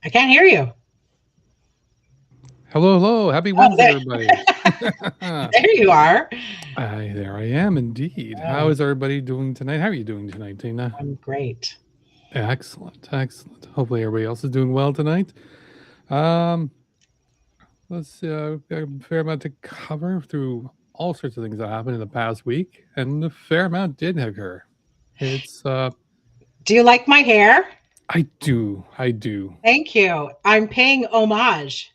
I can't hear you. Hello, hello. Happy Oh, Wednesday, there, everybody. there you are. There I am indeed. How Oh, is everybody doing tonight? How are you doing tonight, Tina? I'm great. Excellent, excellent. Hopefully, everybody else is doing well tonight. Um, got a fair amount to cover through all sorts of things that happened in the past week, and a fair amount did occur. It's Do you like my hair? I do. Thank you. I'm paying homage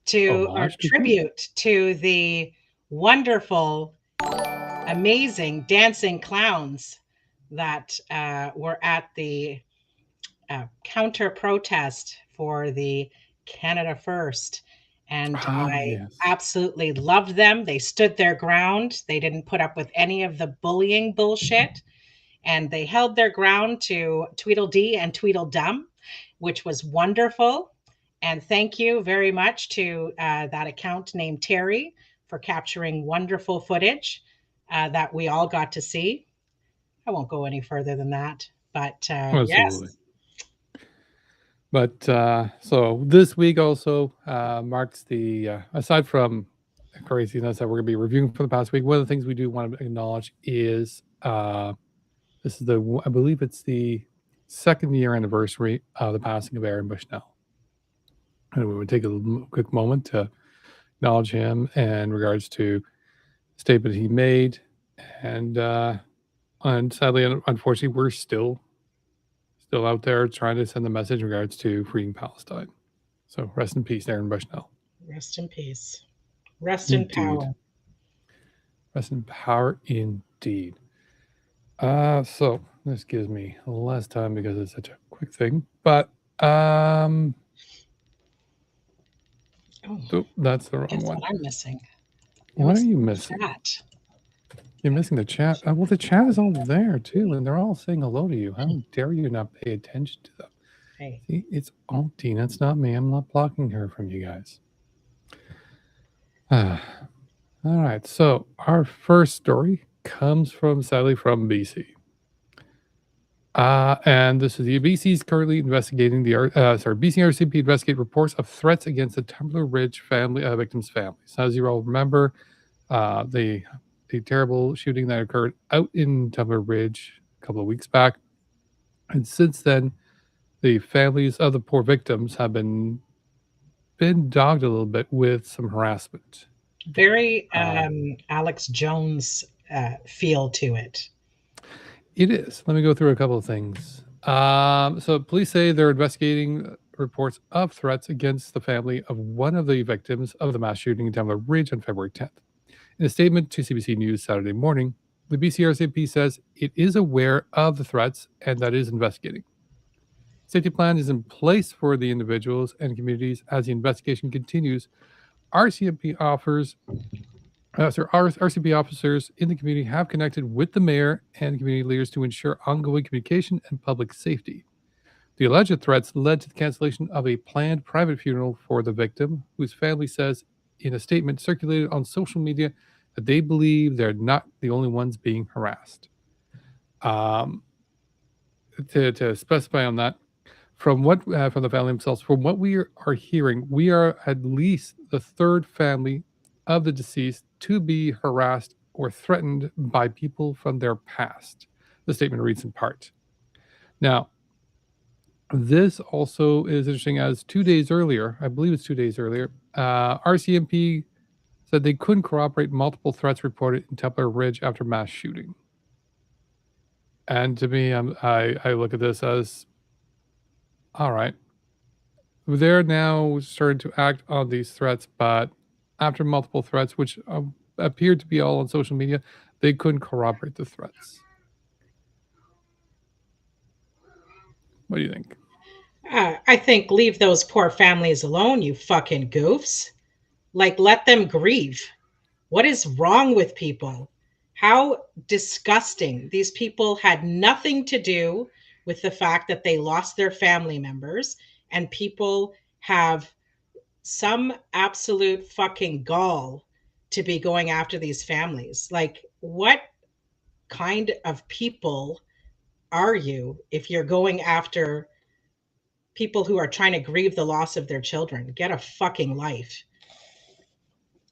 to or Homage to who? tribute to the wonderful, amazing dancing clowns that were at the counter protest for the Canada First. And Ah, I yes. absolutely loved them. They stood their ground. They didn't put up with any of the bullying bullshit. And they held their ground to Tweedledee and Tweedledum, which was wonderful. And thank you very much to that account named Terry for capturing wonderful footage that we all got to see. I won't go any further than that. But Absolutely. yes, But so this week also marks the aside from the craziness that we're going to be reviewing for the past week. One of the things we do want to acknowledge is this is I believe it's the second year anniversary of the passing of Aaron Bushnell, and we would take a quick moment to acknowledge him in regards to the statement he made, and sadly, unfortunately, we're still out there trying to send the message in regards to freeing Palestine. So rest in peace, Aaron Bushnell. rest in peace. Rest in Indeed. power. Rest in power indeed. So this gives me less time because it's such a quick thing. But Oh, oh, that's the wrong guess one. what I'm missing? I'm What are missing you the missing? chat. You're missing the chat. Well, the chat is all there too, and they're all saying hello to you. How dare you not pay attention to them? Hey, See, it's all Tina. It's not me. I'm not blocking her from you guys. All right. So our first story comes sadly from BC. And this is the BC is currently investigating BC RCMP investigate reports of threats against the Tumbler Ridge family victims' families. As you all remember, the terrible shooting that occurred out in Tumbler Ridge a couple of weeks back, and since then, the families of the poor victims have been dogged a little bit with some harassment. very Uh, Alex Jones feel to it. It is. Let me go through a couple of things. So, police say they're investigating reports of threats against the family of one of the victims of the mass shooting in Tumbler Ridge on February 10th. In a statement to CBC News Saturday morning, the BCRCMP says it is aware of the threats and that it is investigating. Safety plan is in place for the individuals and communities as the investigation continues. RCMP offers RCP officers in the community have connected with the mayor and community leaders to ensure ongoing communication and public safety. The alleged threats led to the cancellation of a planned private funeral for the victim, whose family says in a statement circulated on social media that they believe they're not the only ones being harassed. Um, to specify on that, from the family themselves, from what we are hearing, we are at least the third family of the deceased to be harassed or threatened by people from their past. The statement reads in part. Now, this also is interesting as 2 days earlier, I believe it's 2 days earlier, RCMP said they couldn't corroborate multiple threats reported in Tumbler Ridge after mass shooting. And to me, I look at this as all right. They're now starting to act on these threats, but after multiple threats, which appeared to be all on social media, they couldn't corroborate the threats. What do you think? I think leave those poor families alone, you fucking goofs. Like, let them grieve. What is wrong with people? How disgusting. These people had nothing to do with the fact that they lost their family members, and people have some absolute fucking gall to be going after these families. Like, what kind of people are you if you're going after people who are trying to grieve the loss of their children. Get a fucking life.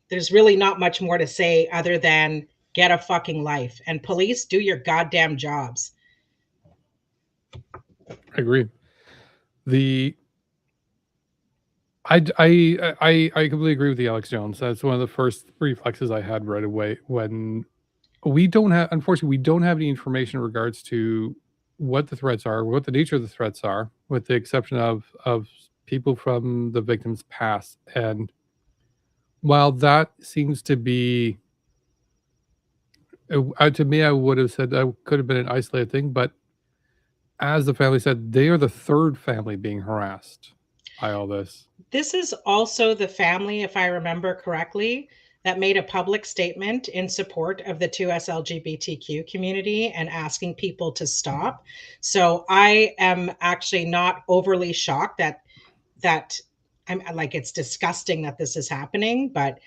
There's really not much more to say other than get a fucking life. And police, do your goddamn jobs. I agree. The I completely agree with the Alex Jones. That's one of the first reflexes I had right away when we don't have, unfortunately, we don't have any information in regards to what the threats are, what the nature of the threats are, with the exception of people from the victim's past. And while that seems to be, to me, I would have said that could have been an isolated thing, but as the family said, they are the third family being harassed by all this. This is also the family, if I remember correctly, that made a public statement in support of the 2S LGBTQ community and asking people to stop. So I am actually not overly shocked that I'm like, it's disgusting that this is happening, but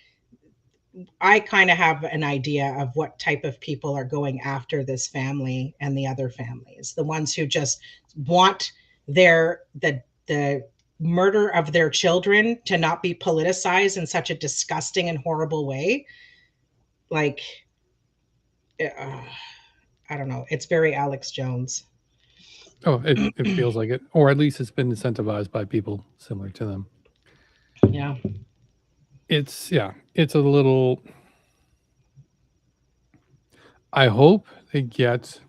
I kind of have an idea of what type of people are going after this family and the other families, the ones who just want the murder of their children to not be politicized in such a disgusting and horrible way. Like, I don't know. It's very Alex Jones. Oh, it feels like it, or at least it's been incentivized by people similar to them. Yeah. It's a little. I hope they get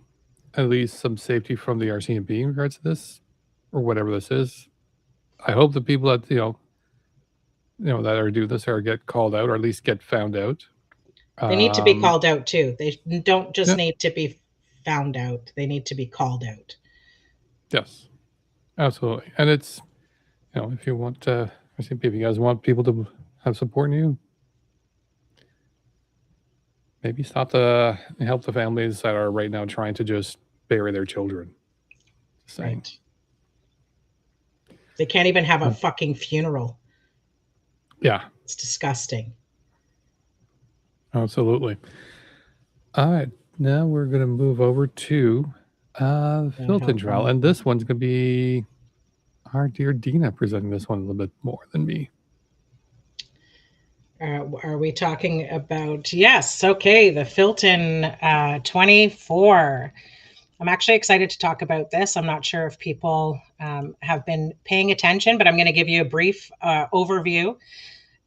at least some safety from the RCMP in regards to this, or whatever this is. I hope the people that that are doing this or get called out, or at least get found out. They need to be called out too. They don't just Yeah. need to be found out. They need to be called out. Yes, absolutely. And it's, if you want if you guys want people to have support in you, maybe stop help the families that are right now trying to just bury their children. Right. They can't even have a fucking funeral. Yeah. It's disgusting. Absolutely. All right. Now we're going to move over to Filton trial. And this one's going to be our dear Deana presenting this one a little bit more than me. Are we talking about, yes, okay, the Filton 24. I'm actually excited to talk about this. I'm not sure if people have been paying attention, but I'm going to give you a brief overview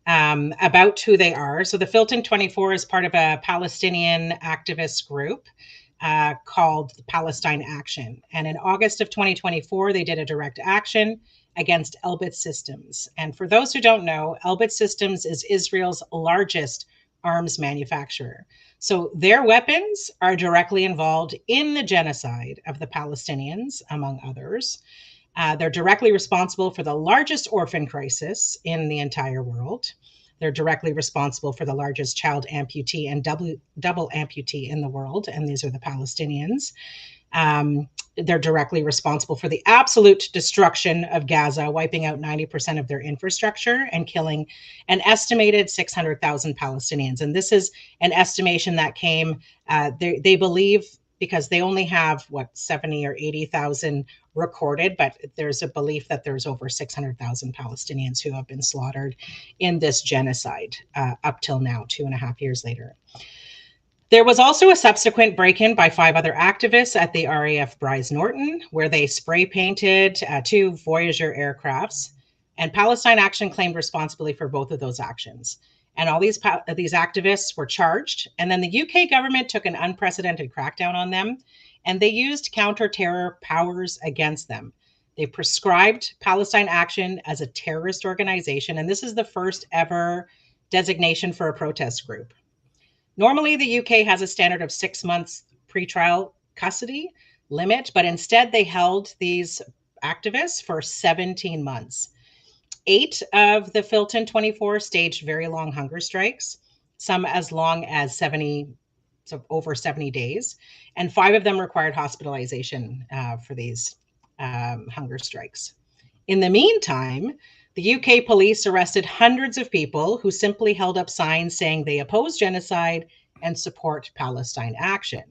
about who they are. So the Filton 24 is part of a Palestinian activist group called Palestine Action. And in August of 2024, they did a direct action against Elbit Systems. And for those who don't know, Elbit Systems is Israel's largest arms manufacturer. So their weapons are directly involved in the genocide of the Palestinians, among others. They're directly responsible for the largest orphan crisis in the entire world. They're directly responsible for the largest child amputee and double amputee in the world, and these are the Palestinians. They're directly responsible for the absolute destruction of Gaza, wiping out 90% of their infrastructure and killing an estimated 600,000 Palestinians. And this is an estimation that came, they believe, because they only have 70 or 80,000 recorded, but there's a belief that there's over 600,000 Palestinians who have been slaughtered in this genocide up till now, 2.5 years later. There was also a subsequent break-in by 5 other activists at the RAF Bryce Norton, where they spray painted 2 Voyager aircrafts, and Palestine Action claimed responsibility for both of those actions. And all these activists were charged, and then the UK government took an unprecedented crackdown on them, and they used counter-terror powers against them. They prescribed Palestine Action as a terrorist organization, and this is the first ever designation for a protest group. Normally, the UK has a standard of 6 months pretrial custody limit, but instead they held these activists for 17 months. 8 of the Filton 24 staged very long hunger strikes, some as long as over 70 days, and 5 of them required hospitalization for these hunger strikes. In the meantime, the UK police arrested hundreds of people who simply held up signs saying they oppose genocide and support Palestine Action.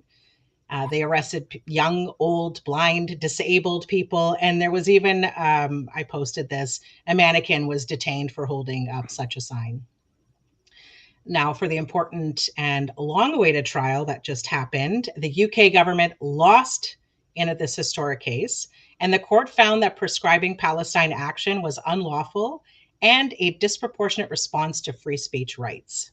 They arrested young, old, blind, disabled people. And there was even, I posted this, a mannequin was detained for holding up such a sign. Now, for the important and long awaited trial that just happened, the UK government lost in this historic case, and the court found that prescribing Palestine action was unlawful and a disproportionate response to free speech rights.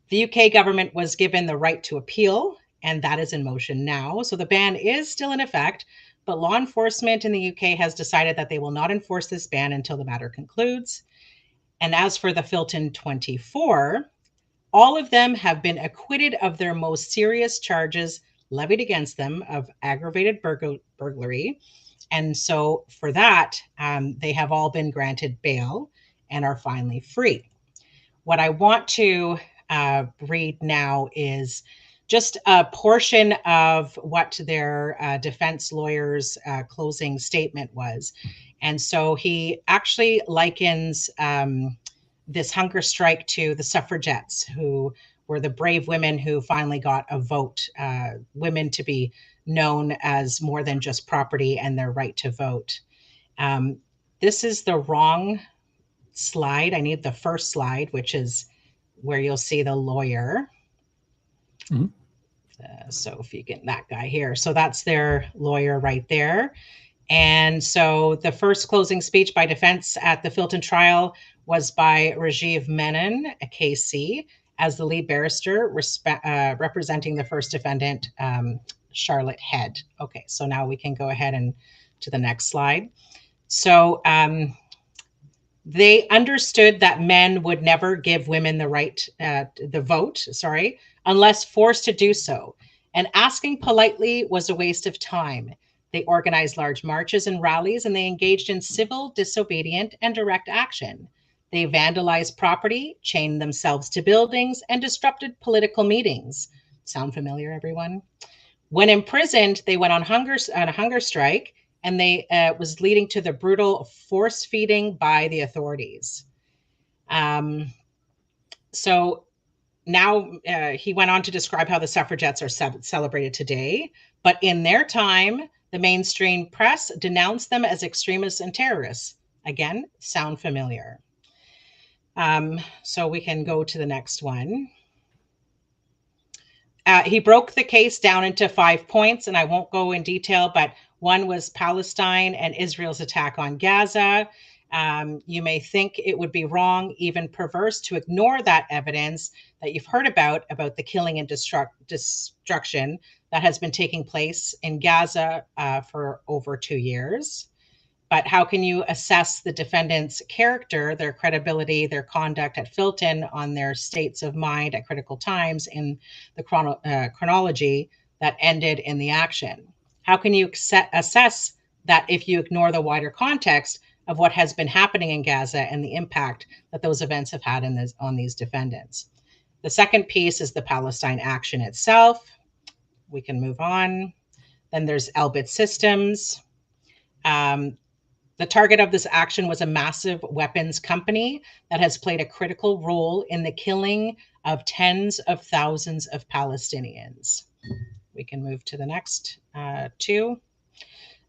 The UK government was given the right to appeal, and that is in motion now. So the ban is still in effect, but law enforcement in the UK has decided that they will not enforce this ban until the matter concludes. And as for the Filton 24, all of them have been acquitted of their most serious charges levied against them of aggravated burglary. And so for that, they have all been granted bail and are finally free. What I want to read now is just a portion of what their defense lawyer's closing statement was. And so he actually likens this hunger strike to the suffragettes, who were the brave women who finally got a vote, women to be known as more than just property and their right to vote. This is the wrong slide. I need the first slide, which is where you'll see the lawyer. Mm-hmm. So if you get that guy here, so that's their lawyer right there. And so the first closing speech by defense at the Filton trial was by Rajiv Menon, a KC, as the lead barrister representing the first defendant, Charlotte Head. Okay, so now we can go ahead and to the next slide. So they understood that men would never give women the right, the vote, unless forced to do so. And asking politely was a waste of time. They organized large marches and rallies, and they engaged in civil, disobedient, and direct action. They vandalized property, chained themselves to buildings, and disrupted political meetings. Sound familiar, everyone? When imprisoned, they went on a hunger strike, and they was leading to the brutal force feeding by the authorities. So now he went on to describe how the suffragettes are celebrated today, but in their time, the mainstream press denounced them as extremists and terrorists. Again, sound familiar. So we can go to the next one. He broke the case down into 5 points, and I won't go in detail, but one was Palestine and Israel's attack on Gaza. You may think it would be wrong, even perverse, to ignore that evidence that you've heard about the killing and destruction that has been taking place in Gaza for over 2 years. But how can you assess the defendant's character, their credibility, their conduct at Filton on their states of mind at critical times in the chronology that ended in the action? How can you assess that if you ignore the wider context of what has been happening in Gaza and the impact that those events have had on these defendants? The second piece is the Palestine action itself. We can move on. Then there's Elbit Systems. The target of this action was a massive weapons company that has played a critical role in the killing of tens of thousands of Palestinians. We can move to the next two.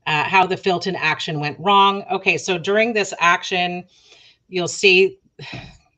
How the Filton action went wrong. Okay, so during this action, you'll see,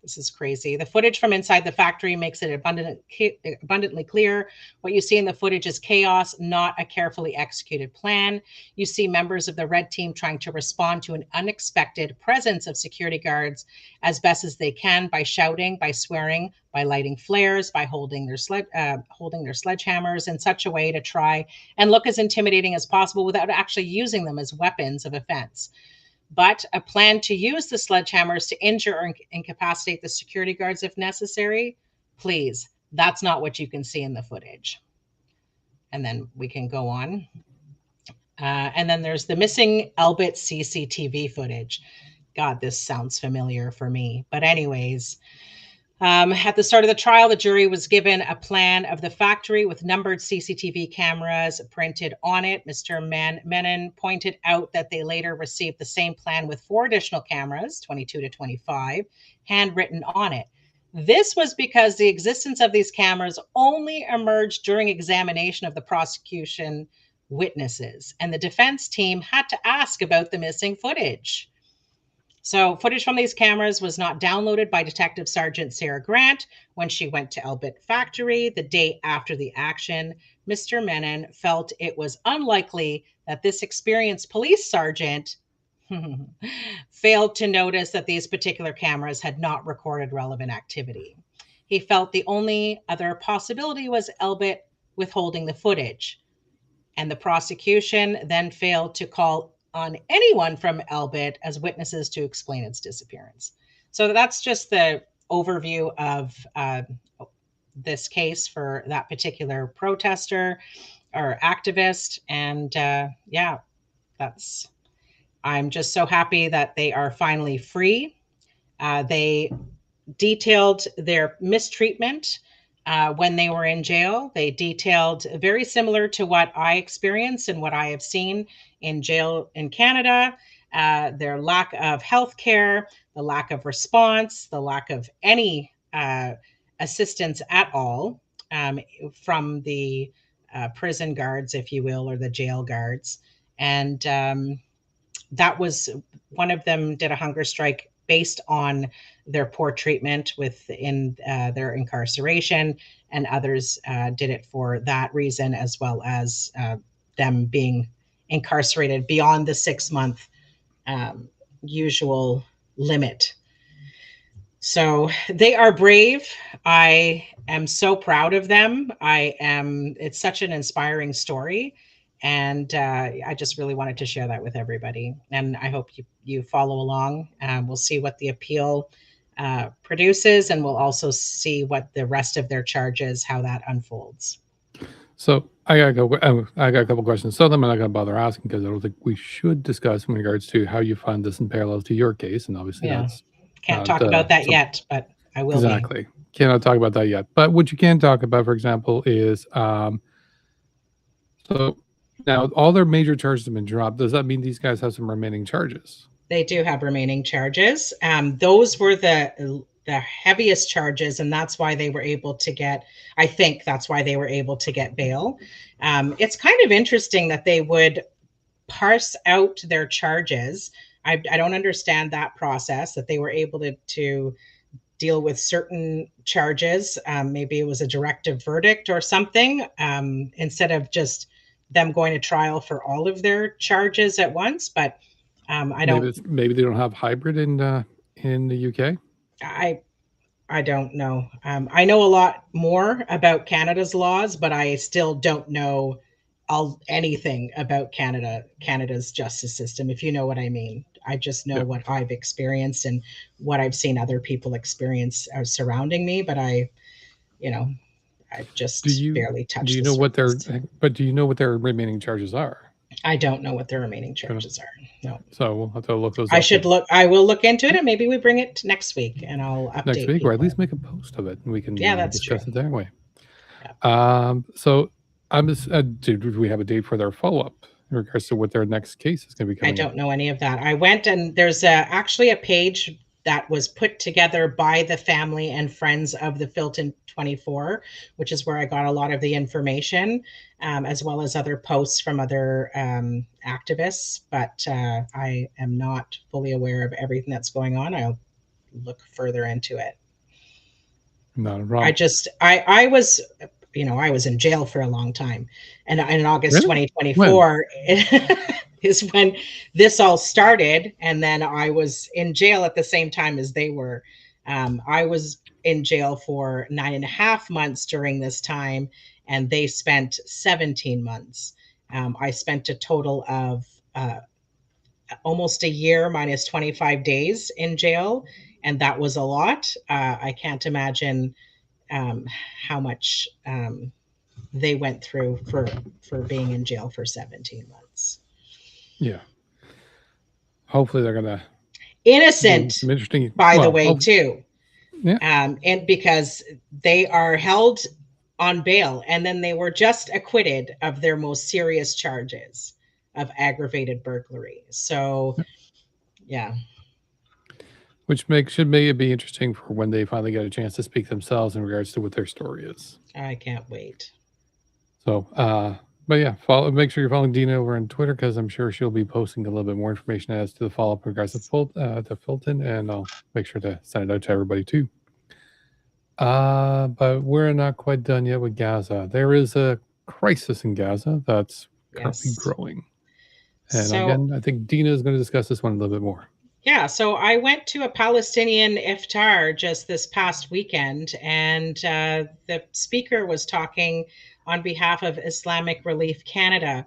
this is crazy. The footage from inside the factory makes it abundantly clear. What you see in the footage is chaos, not a carefully executed plan. You see members of the red team trying to respond to an unexpected presence of security guards as best as they can by shouting, by swearing, by lighting flares, by holding their sledgehammers in such a way to try and look as intimidating as possible without actually using them as weapons of offense. But a plan to use the sledgehammers to injure or incapacitate the security guards if necessary, please, that's not what you can see in the footage. And then we can go on. And then there's the missing Elbit CCTV footage. God, this sounds familiar for me. But anyways, at the start of the trial, the jury was given a plan of the factory with numbered CCTV cameras printed on it. Mr. Menon pointed out that they later received the same plan with 4 additional cameras, 22 to 25, handwritten on it. This was because the existence of these cameras only emerged during examination of the prosecution witnesses, and the defense team had to ask about the missing footage. So, footage from these cameras was not downloaded by Detective Sergeant Sarah Grant when she went to Elbit Factory the day after the action. Mr. Menon felt it was unlikely that this experienced police sergeant failed to notice that these particular cameras had not recorded relevant activity. He felt the only other possibility was Elbit withholding the footage, and the prosecution then failed to call on anyone from Elbit as witnesses to explain its disappearance. So that's just the overview of this case for that particular protester or activist. And yeah, that's, I'm just so happy that they are finally free. They detailed their mistreatment when they were in jail. They detailed very similar to what I experienced and what I have seen in jail in Canada. Their lack of health care, the lack of response, the lack of any assistance at all from the prison guards, if you will, or the jail guards. And that was, one of them did a hunger strike based on their poor treatment within their incarceration, and others did it for that reason, as well as them being incarcerated beyond the 6 month usual limit. So they are brave. I am so proud of them. It's such an inspiring story. And I just really wanted to share that with everybody. And I hope you follow along. We'll see what the appeal produces, and we'll also see what the rest of their charges, how that unfolds. So I got a couple questions. Some of them I'm not going to bother asking because I don't think we should discuss in regards to how you find this in parallel to your case, and obviously Yeah. that's Can't talk about that yet, but I will exactly. Cannot talk about that yet. But what you can talk about, for example, is so now all their major charges have been dropped. Does that mean these guys have some remaining charges? They do have remaining charges. Those were the heaviest charges, and that's why they were able to get. I think that's why they were able to get bail. It's kind of interesting that they would parse out their charges. I don't understand that process, that they were able to deal with certain charges. Maybe it was a directive verdict or something, instead of just them going to trial for all of their charges at once. But I don't. Maybe they don't have hybrid in the UK. I don't know. I know a lot more about Canada's laws, but I still don't know anything about Canada's justice system, if you know what I mean. I just know what I've experienced and what I've seen other people experience surrounding me, but I've just barely touched. Do you know what their? But do you know what their remaining charges are? I don't know what their remaining charges are. No. So we'll have to look those. I will look into it, and maybe we bring it next week, and I'll update next week, people. or at least make a post of it, and we can discuss it that way. Yeah. So I'm just. Do we have a date for their follow up in regards to what their next case is going to be coming? I don't know any of that. I went, and there's actually a page that was put together by the family and friends of the Filton 24, which is where I got a lot of the information, as well as other posts from other activists. But I am not fully aware of everything that's going on. I'll look further into it. Not a problem. I was, I was in jail for a long time, and in August 2024 is when this all started, and then I was in jail at the same time as they were. I was in jail for 9.5 months during this time, and they spent 17 months. I spent a total of almost a year minus 25 days in jail, and that was a lot. I can't imagine how much they went through for being in jail for 17 months. Yeah. Hopefully they're gonna innocent, by the way, too. Yeah. And because they are held on bail, and then they were just acquitted of their most serious charges of aggravated burglary. So, yeah. which should make it be interesting for when they finally get a chance to speak themselves in regards to what their story is. I can't wait. So, but yeah, make sure you're following Deana over on Twitter because I'm sure she'll be posting a little bit more information as to the follow up in regards to Filton, and I'll make sure to send it out to everybody too. But we're not quite done yet with Gaza. There is a crisis in Gaza that's currently Yes. growing. And So, again, I think Deana is going to discuss this one a little bit more. yeah, so I went to a Palestinian iftar just this past weekend, and the speaker was talking on behalf of Islamic Relief Canada.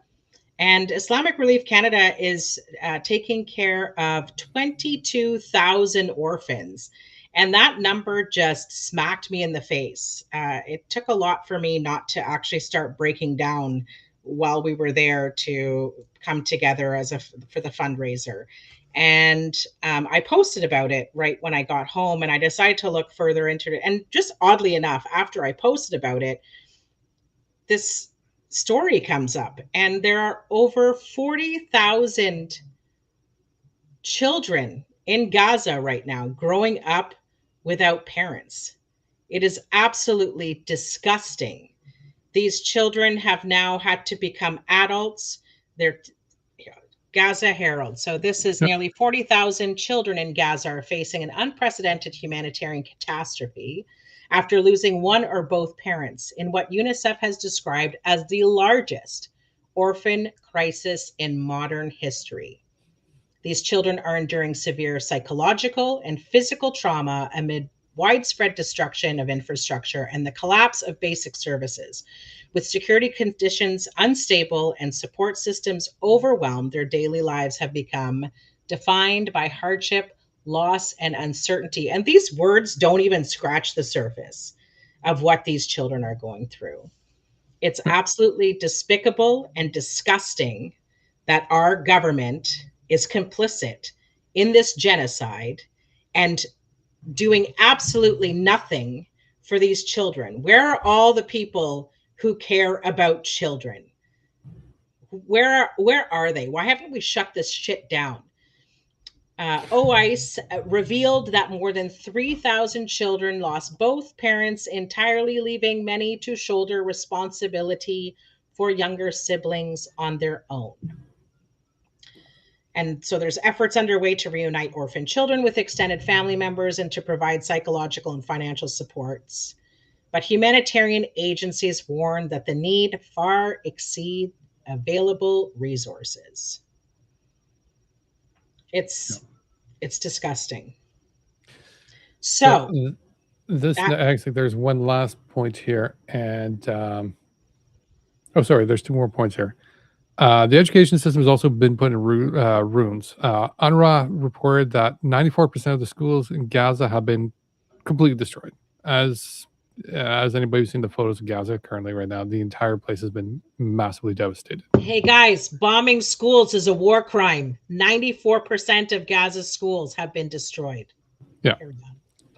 And Islamic Relief Canada is taking care of 22,000 orphans. And that number just smacked me in the face. It took a lot for me not to actually start breaking down while we were there to come together for the fundraiser. And I posted about it right when I got home, and I decided to look further into it. And just oddly enough, after I posted about it, this story comes up, and there are over 40,000 children in Gaza right now growing up without parents. It is absolutely disgusting. These children have now had to become adults. They're Gaza Herald. So, this is Yep. nearly 40,000 children in Gaza are facing an unprecedented humanitarian catastrophe after losing one or both parents in what UNICEF has described as the largest orphan crisis in modern history. These children are enduring severe psychological and physical trauma amid widespread destruction of infrastructure and the collapse of basic services. With security conditions unstable and support systems overwhelmed, their daily lives have become defined by hardship, loss, and uncertainty. And these words don't even scratch the surface of what these children are going through. It's absolutely despicable and disgusting that our government is complicit in this genocide and doing absolutely nothing for these children. Where are all the people who care about children? Where are they? Why haven't we shut this shit down? OICE revealed that more than 3,000 children lost both parents entirely, leaving many to shoulder responsibility for younger siblings on their own. And so there's efforts underway to reunite orphan children with extended family members and to provide psychological and financial supports. But humanitarian agencies warn that the need far exceeds available resources. It's it's disgusting. So, So this that actually, there's one last point here, and oh, sorry, there's two more points here. The education system has also been put in ruins. UNRWA reported that 94% of the schools in Gaza have been completely destroyed. As anybody who's seen the photos of Gaza currently right now, the entire place has been massively devastated. Hey guys, bombing schools is a war crime. 94% of Gaza's schools have been destroyed. Yeah.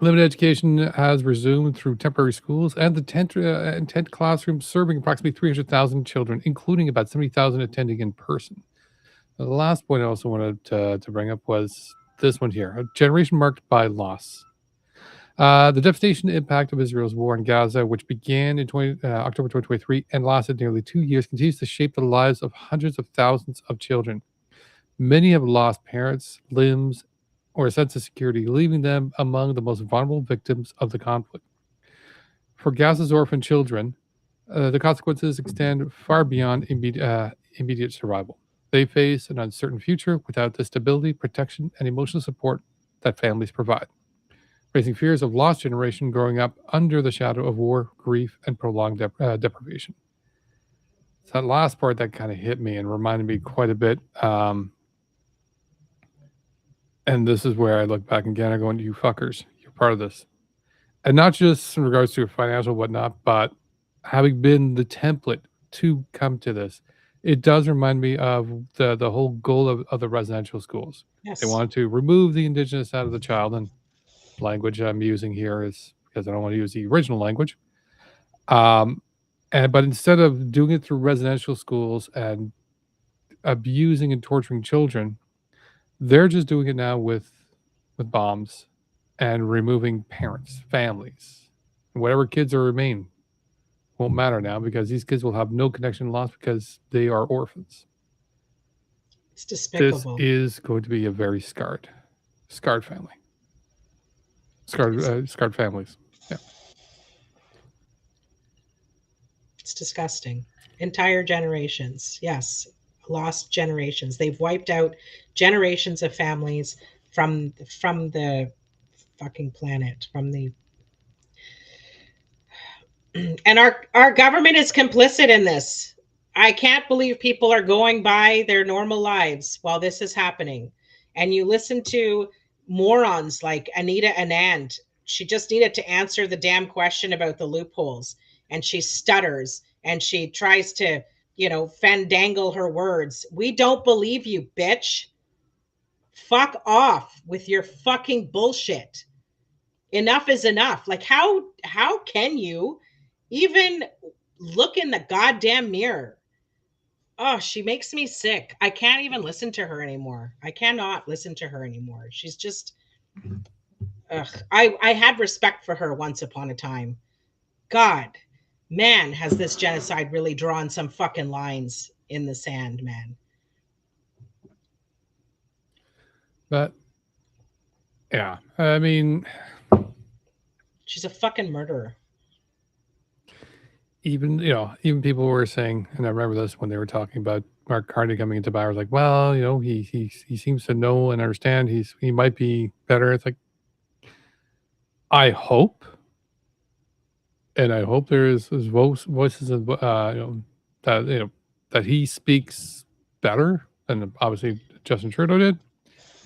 Limited education has resumed through temporary schools and the tent classrooms, serving approximately 300,000 children, including about 70,000 attending in person. The last point I also wanted to bring up was this one here: a generation marked by loss. The devastation impact of Israel's war in Gaza, which began in October 2023 and lasted nearly 2 years, continues to shape the lives of hundreds of thousands of children. Many have lost parents, limbs, or a sense of security, leaving them among the most vulnerable victims of the conflict. For Gaza's orphan children, the consequences extend far beyond immediate survival. They face an uncertain future without the stability, protection, and emotional support that families provide, raising fears of lost generation growing up under the shadow of war, grief, and prolonged deprivation. It's that last part that kind of hit me and reminded me quite a bit. And this is where I look back again and go, you fuckers, you're part of this. And not just in regards to financial whatnot, but having been the template to come to this, it does remind me of the whole goal of the residential schools. Yes. They want to remove the indigenous out of the child, and language I'm using here is because I don't want to use the original language. But instead of doing it through residential schools and abusing and torturing children, they're just doing it now with bombs and removing parents, families. Whatever kids are remain won't matter now because these kids will have no connection lost because they are orphans. It's This despicable. is going to be a very scarred family, It's, scarred families. Yeah. it's disgusting. Entire generations. Yes. Lost generations. They've wiped out generations of families from the fucking planet, from the and our government is complicit in this. I can't believe people are going by their normal lives while this is happening. And you listen to morons like Anita Anand. She just needed to answer the damn question about the loopholes, and she stutters and she tries to, fandangle her words. We don't believe you, bitch. Fuck off with your fucking bullshit. Enough is enough. Like how can you even look in the goddamn mirror? Oh, she makes me sick. I can't even listen to her anymore. I cannot listen to her anymore. She's just ugh. I had respect for her once upon a time. God, man, has this genocide really drawn some fucking lines in the sand, man. But yeah, I mean, She's a fucking murderer. even people were saying, and I remember this when they were talking about Mark Carney coming into power. Like, well, he seems to know and understand. He might be better. It's like, I hope, and I hope there's voices of that that he speaks better than obviously Justin Trudeau did.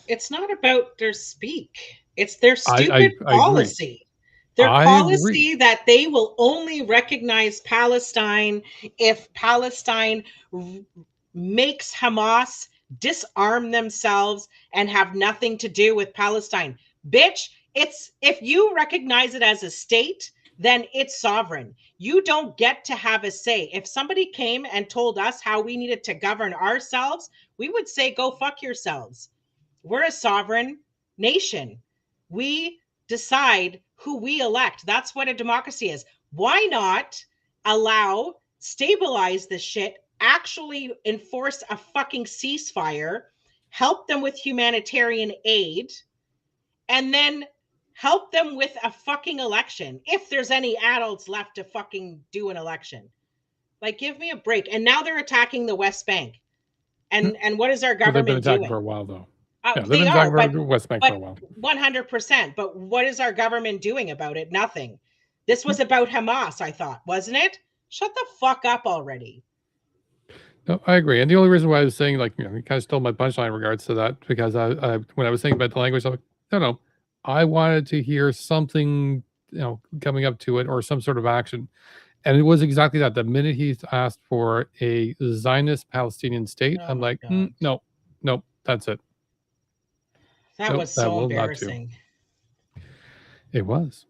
It's not about their speak. It's their I stupid I agree. policy. Their I agree. policy that they will only recognize Palestine if Palestine makes Hamas disarm themselves and have nothing to do with Palestine. Bitch, it's if you recognize it as a state, then it's sovereign. You don't get to have a say. If somebody came and told us how we needed to govern ourselves, we would say, go fuck yourselves. We're a sovereign nation. We decide who we elect. That's what a democracy is. Why not stabilize this shit, actually enforce a fucking ceasefire, help them with humanitarian aid, and then help them with a fucking election if there's any adults left to fucking do an election. Like, give me a break. And now they're attacking the West Bank. And what is our Well, they've been government attacking for doing? a while, though. Yeah, they've They been are, attacking but for West Bank for but a while. 100%. But what is our government doing about it? Nothing. This was about Hamas, I thought, wasn't it? Shut the fuck up already. No, I agree. And the only reason why I was saying, like, you kind of stole my punchline in regards to that, because I when I was thinking about the language, I'm like, no, I wanted to hear something, coming up to it or some sort of action. And it was exactly that. The minute he asked for a Zionist Palestinian state, Oh I'm my like, God. nope, that's it. That Nope, was that so will not do. embarrassing. It was.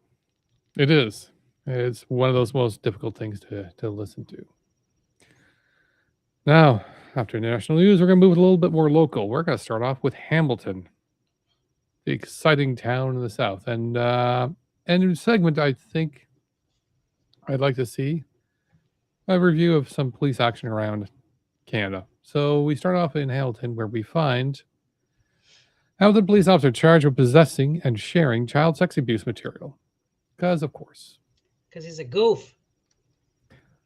It is. It's one of those most difficult things to listen to. Now, after international news, we're going to move a little bit more local. We're going to start off with Hamilton, the exciting town in the south. And in a segment, I think I'd like to see a review of some police action around Canada. So we start off in Hamilton, where we find Hamilton police officer charged with possessing and sharing child sex abuse material. Because, of course. Because he's a goof.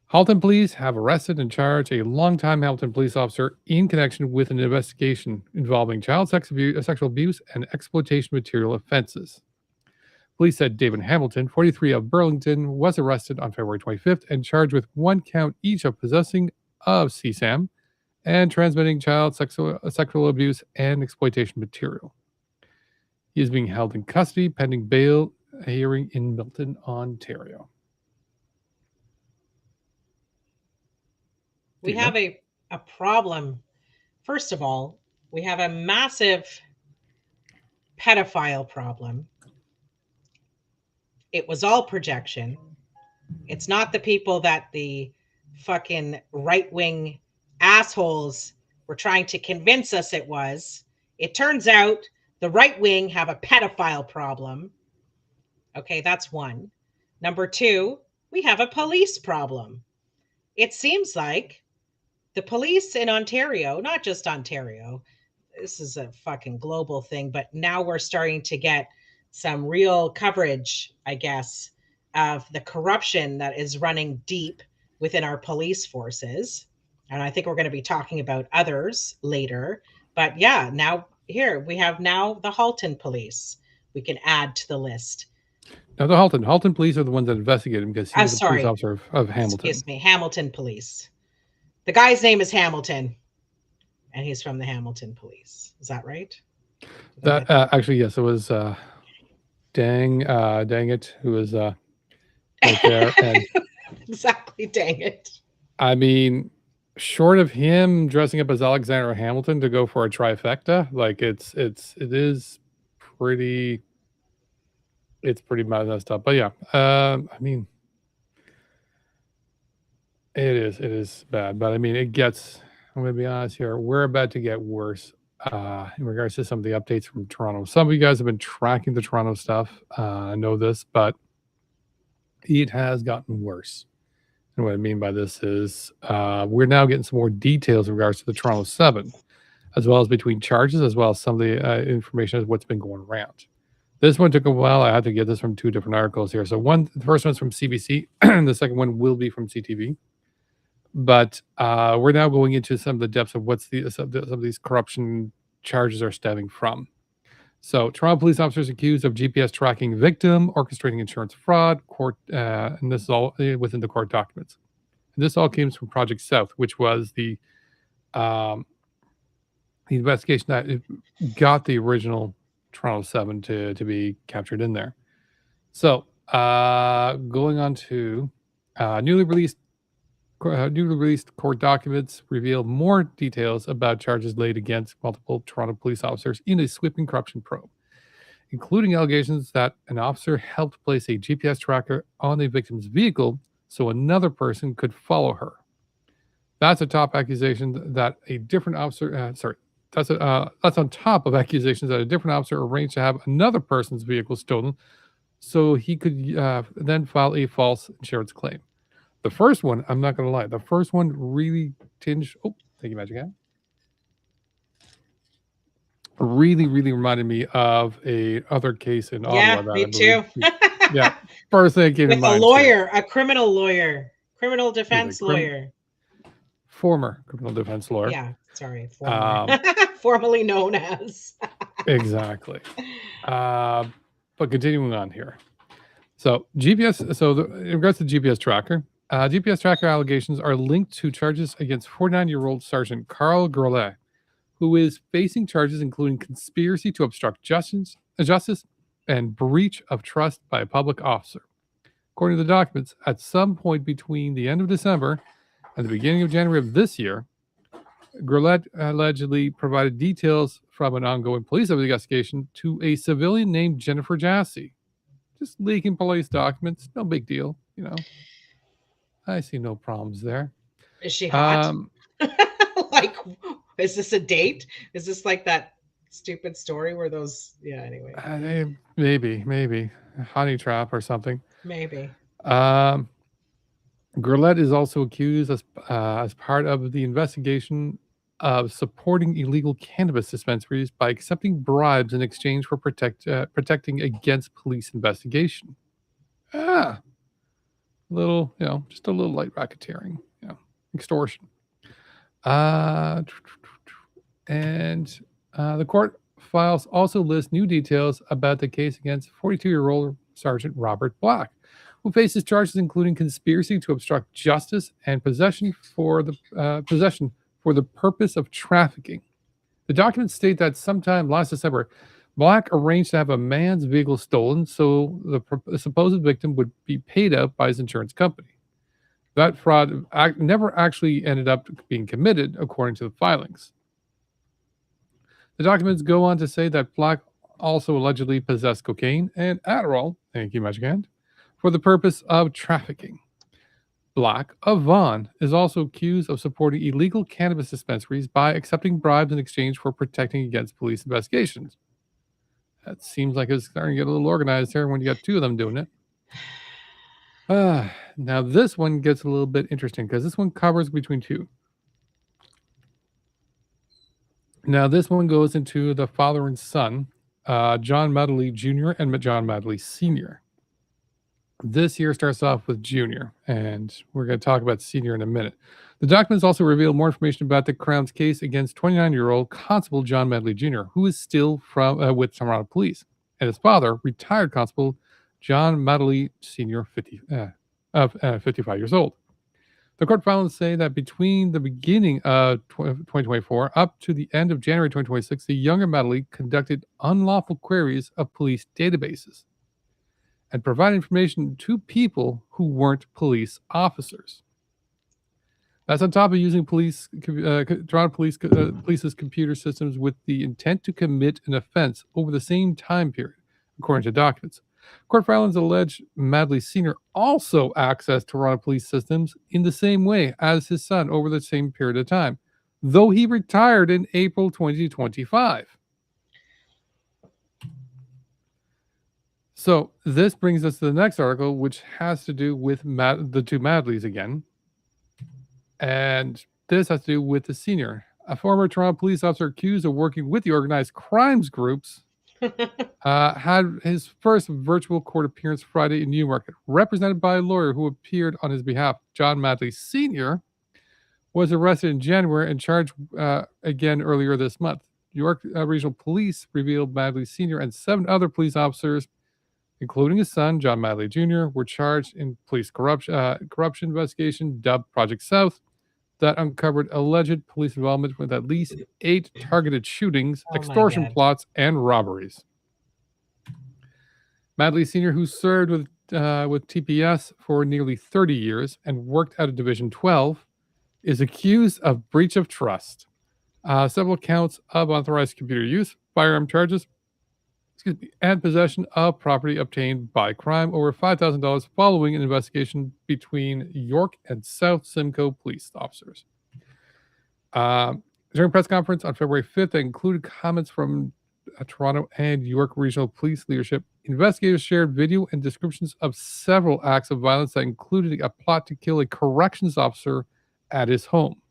Halton police have arrested and charged a longtime Hamilton police officer in connection with an investigation involving child sexual abuse and exploitation material offenses. Police said David Hamilton, 43 of Burlington, was arrested on February 25th and charged with one count each of possessing of CSAM and transmitting child sexual abuse and exploitation material. He is being held in custody pending bail hearing in Milton, Ontario. We have a problem. First of all, we have a massive pedophile problem. It was all projection. It's not the people that the fucking right-wing assholes were trying to convince us it was. It turns out the right wing have a pedophile problem. Okay, that's one. Number two, we have a police problem. It seems like the police in Ontario, not just Ontario, this is a fucking global thing, but now we're starting to get some real coverage, I guess, of the corruption that is running deep within our police forces. And I think we're going to be talking about others later. But yeah, now here we have now the Halton police. We can add to the list. Now, the Halton police are the ones that investigated him because he was a police Sorry, officer of Hamilton. excuse me, Hamilton police. The guy's name is Hamilton, and he's from the Hamilton police. Is that right? Did I That get that? actually, yes, it was dang it, who was right there. And Exactly. Dang it. I mean, short of him dressing up as Alexander Hamilton to go for a trifecta, like it is pretty, it's pretty messed up. But yeah, I mean, it is bad. But I mean, it gets. I'm gonna be honest here. We're about to get worse in regards to some of the updates from Toronto. Some of you guys have been tracking the Toronto stuff. I know this, but it has gotten worse. And what I mean by this is we're now getting some more details in regards to the Toronto 7, as well as between charges, as well as some of the information of what's been going around. This one took a while. I had to get this from two different articles here. So the first one's from CBC, and the second one will be from CTV. But we're now going into some of the depths of some of these corruption charges are stemming from. So, Toronto police officers accused of GPS tracking victim, orchestrating insurance fraud, and this is all within the court documents. And this all came from Project South, which was the investigation that got the original Toronto 7 to be captured in there. So, going on to newly released court documents reveal more details about charges laid against multiple Toronto police officers in a sweeping corruption probe, including allegations that an officer helped place a GPS tracker on the victim's vehicle so another person could follow her. That's a top accusation that a different officer. That's on top of accusations that a different officer arranged to have another person's vehicle stolen, so he could then file a false insurance claim. The first one, I'm not going to lie, the first one really tinged. Oh, thank you, Magic Hand. Really reminded me of a other case in Yeah, Ottawa that me I believe. too. Yeah, first thing that came to With a mind. lawyer, a criminal lawyer, criminal He's a defense lawyer. former criminal defense lawyer. Yeah, sorry, former. Formerly known as. Exactly. But continuing on here. So GPS. So in regards to GPS tracker, GPS tracker allegations are linked to charges against 49-year-old Sergeant Carl Grolet, who is facing charges including conspiracy to obstruct justice and breach of trust by a public officer. According to the documents, at some point between the end of December and the beginning of January of this year, Grolet allegedly provided details from an ongoing police investigation to a civilian named Jennifer Jassy. Just leaking police documents, no big deal, you know. I see no problems there. Is she hot? Like, is this a date? Is this like that stupid story where those? Yeah. Anyway. Maybe honey trap or something. Maybe. Grolet is also accused as part of the investigation of supporting illegal cannabis dispensaries by accepting bribes in exchange for protecting against police investigation. Little, just a little light racketeering, extortion. And the court files also list new details about the case against 42-year-old Sergeant Robert Black, who faces charges including conspiracy to obstruct justice and possession for the purpose of trafficking. The documents state that sometime last December, Black arranged to have a man's vehicle stolen so the supposed victim would be paid out by his insurance company. That fraud never actually ended up being committed, according to the filings. The documents go on to say that Black also allegedly possessed cocaine and Adderall, thank you, Magic Hand, for the purpose of trafficking. Black of Vaughan is also accused of supporting illegal cannabis dispensaries by accepting bribes in exchange for protecting against police investigations. That seems like it's starting to get a little organized here when you got two of them doing it. Now this one gets a little bit interesting because this one covers between two. Now this one goes into the father and son, John Madeley Jr. and John Madeley Sr. This year starts off with Junior, and we're going to talk about Senior in a minute. The documents also reveal more information about the Crown's case against 29-year-old Constable John Medley Jr., who is still with Toronto Police, and his father, retired Constable John Medley Sr., 55 years old. The court filings say that between the beginning of 2024 up to the end of January 2026, the younger Medley conducted unlawful queries of police databases and provide information to people who weren't police officers. That's on top of using Toronto Police's computer systems with the intent to commit an offense over the same time period, according to documents. Court filings allege Madley Sr. also accessed Toronto Police systems in the same way as his son over the same period of time, though he retired in April 2025. So this brings us to the next article, which has to do with the two Madleys again. And this has to do with the senior. A former Toronto police officer accused of working with the organized crimes groups had his first virtual court appearance Friday in Newmarket, represented by a lawyer who appeared on his behalf. John Madley Sr. was arrested in January and charged again earlier this month. York Regional Police revealed Madley Sr. and 7 other police officers, including his son, John Madley Jr., were charged in police corruption investigation dubbed Project South that uncovered alleged police involvement with at least 8 targeted shootings, extortion plots, and robberies. Madley Sr., who served with TPS for nearly 30 years and worked out of Division 12, is accused of breach of trust, several counts of unauthorized computer use, firearm charges, and possession of property obtained by crime over $5,000 following an investigation between York and South Simcoe police officers. During a press conference on February 5th, that included comments from Toronto and York Regional Police leadership. Investigators shared video and descriptions of several acts of violence that included a plot to kill a corrections officer at his home.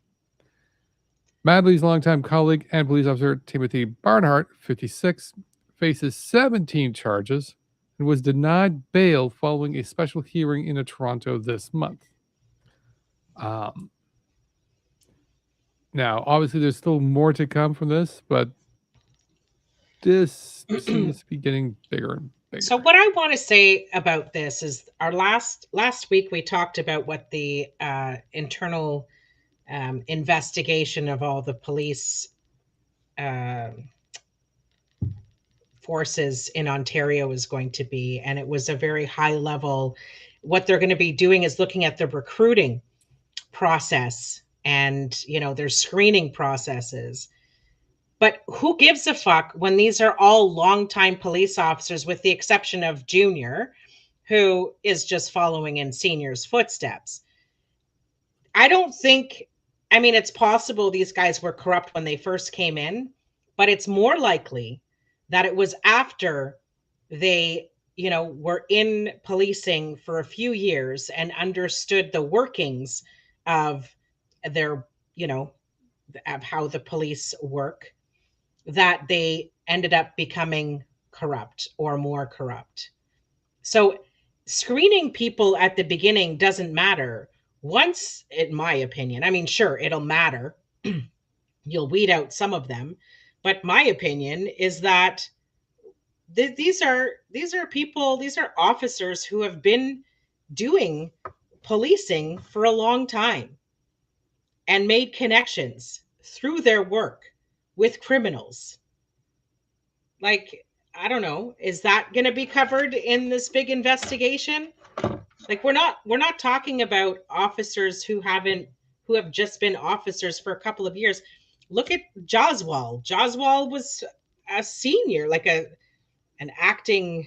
Madley's longtime colleague and police officer Timothy Barnhart, 56, faces 17 charges and was denied bail following a special hearing in Toronto this month. Now, obviously, there's still more to come from this, but this seems to be getting bigger and bigger. So what I want to say about this is our last week we talked about what the internal investigation of all the police forces in Ontario is going to be, and it was a very high level. What they're going to be doing is looking at the recruiting process and their screening processes. But who gives a fuck when these are all longtime police officers, with the exception of Junior, who is just following in Senior's footsteps? I don't think, it's possible these guys were corrupt when they first came in, but it's more likely that it was after they, were in policing for a few years and understood the workings of their, of how the police work, that they ended up becoming corrupt or more corrupt. So screening people at the beginning doesn't matter. Once, in my opinion, sure, it'll matter. You'll weed out some of them. But my opinion is that these are people, these are officers who have been doing policing for a long time and made connections through their work with criminals. Like, I don't know, is that going to be covered in this big investigation? Like, we're not talking about officers who have just been officers for a couple of years. Look at Joswal. Joswal was a senior, like an acting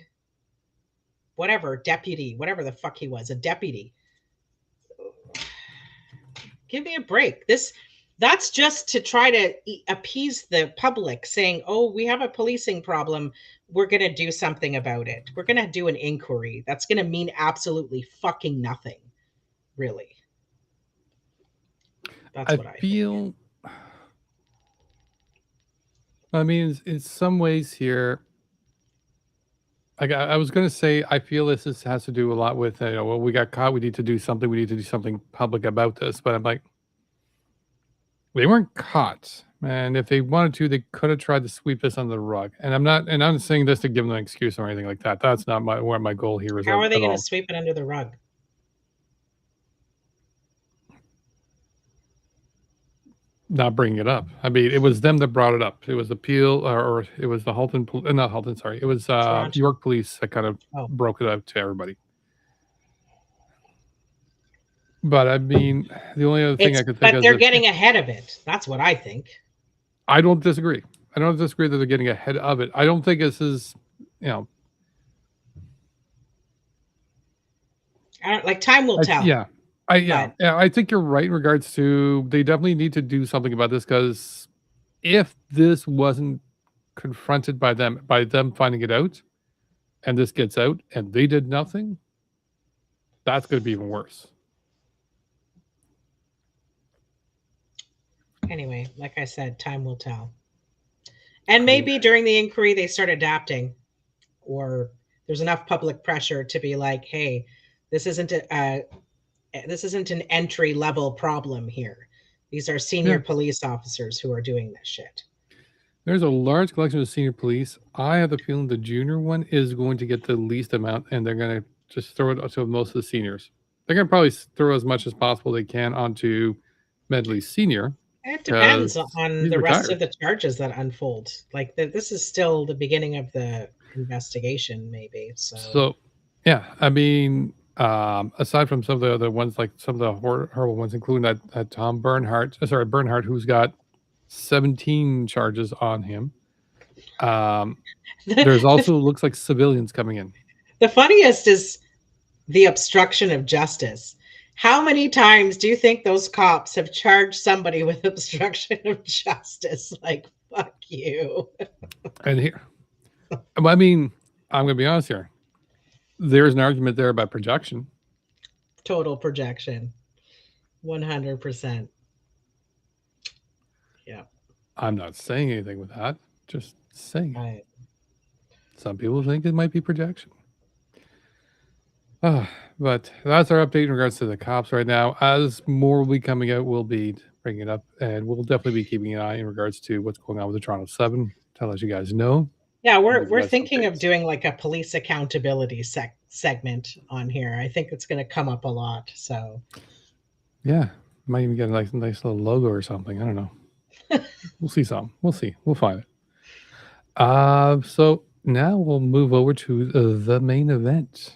deputy, whatever the fuck he was, a deputy. Give me a break. This That's just to try to appease the public, saying, oh, we have a policing problem. We're going to do something about it. We're going to do an inquiry. That's going to mean absolutely fucking nothing, really. That's I what I think. feel. I mean, in some ways here, I was going to say, I feel this has to do a lot with, well, we got caught. We need to do something. We need to do something public about this. But I'm like, they weren't caught. And if they wanted to, they could have tried to sweep this under the rug. And I'm saying this to give them an excuse or anything like that. That's not where my goal here is How are they at going to all. sweep it under the rug? Not bringing it up. I mean, it was them that brought it up. It was Appeal, or it was the Halton, not Halton, sorry. It was Toronto. York Police that kind of Oh. broke it up to everybody. But I mean, the only other thing I could think of. But they're getting ahead of it. That's what I think. I don't disagree. I don't disagree that they're getting ahead of it. I don't think this is, Like time will tell. Yeah. I think you're right in regards to they definitely need to do something about this, because if this wasn't confronted by them finding it out, and this gets out and they did nothing, that's going to be even worse. Anyway, like I said, time will tell. And maybe during the inquiry they start adapting, or there's enough public pressure to be like, hey, this isn't an entry level problem here. These are senior police officers who are doing this shit. There's a large collection of senior police. I have the feeling the junior one is going to get the least amount, and they're going to just throw it to most of the seniors. They're going to probably throw as much as possible they can onto Medley Senior. It depends on the rest of the charges that unfold. Like this is still the beginning of the investigation, maybe. So yeah, I mean, aside from some of the other ones, like some of the horrible ones, including that Tom Bernhardt, who's got 17 charges on him. There's also looks like civilians coming in. The funniest is the obstruction of justice. How many times do you think those cops have charged somebody with obstruction of justice? Like, fuck you. And here, I mean, I'm going to be honest here. There's an argument there about projection. Total projection. 100%. Yeah. I'm not saying anything with that. Just saying. Right. Some people think it might be projection. But that's our update in regards to the cops right now. As more will be coming out, we'll be bringing it up, and we'll definitely be keeping an eye in regards to what's going on with the Toronto 7 to let you guys know. Yeah, we're thinking of doing like a police accountability segment on here. I think it's going to come up a lot. So yeah, might even get a nice little logo or something. I don't know. We'll see some. We'll see. We'll find it. So now we'll move over to the main event,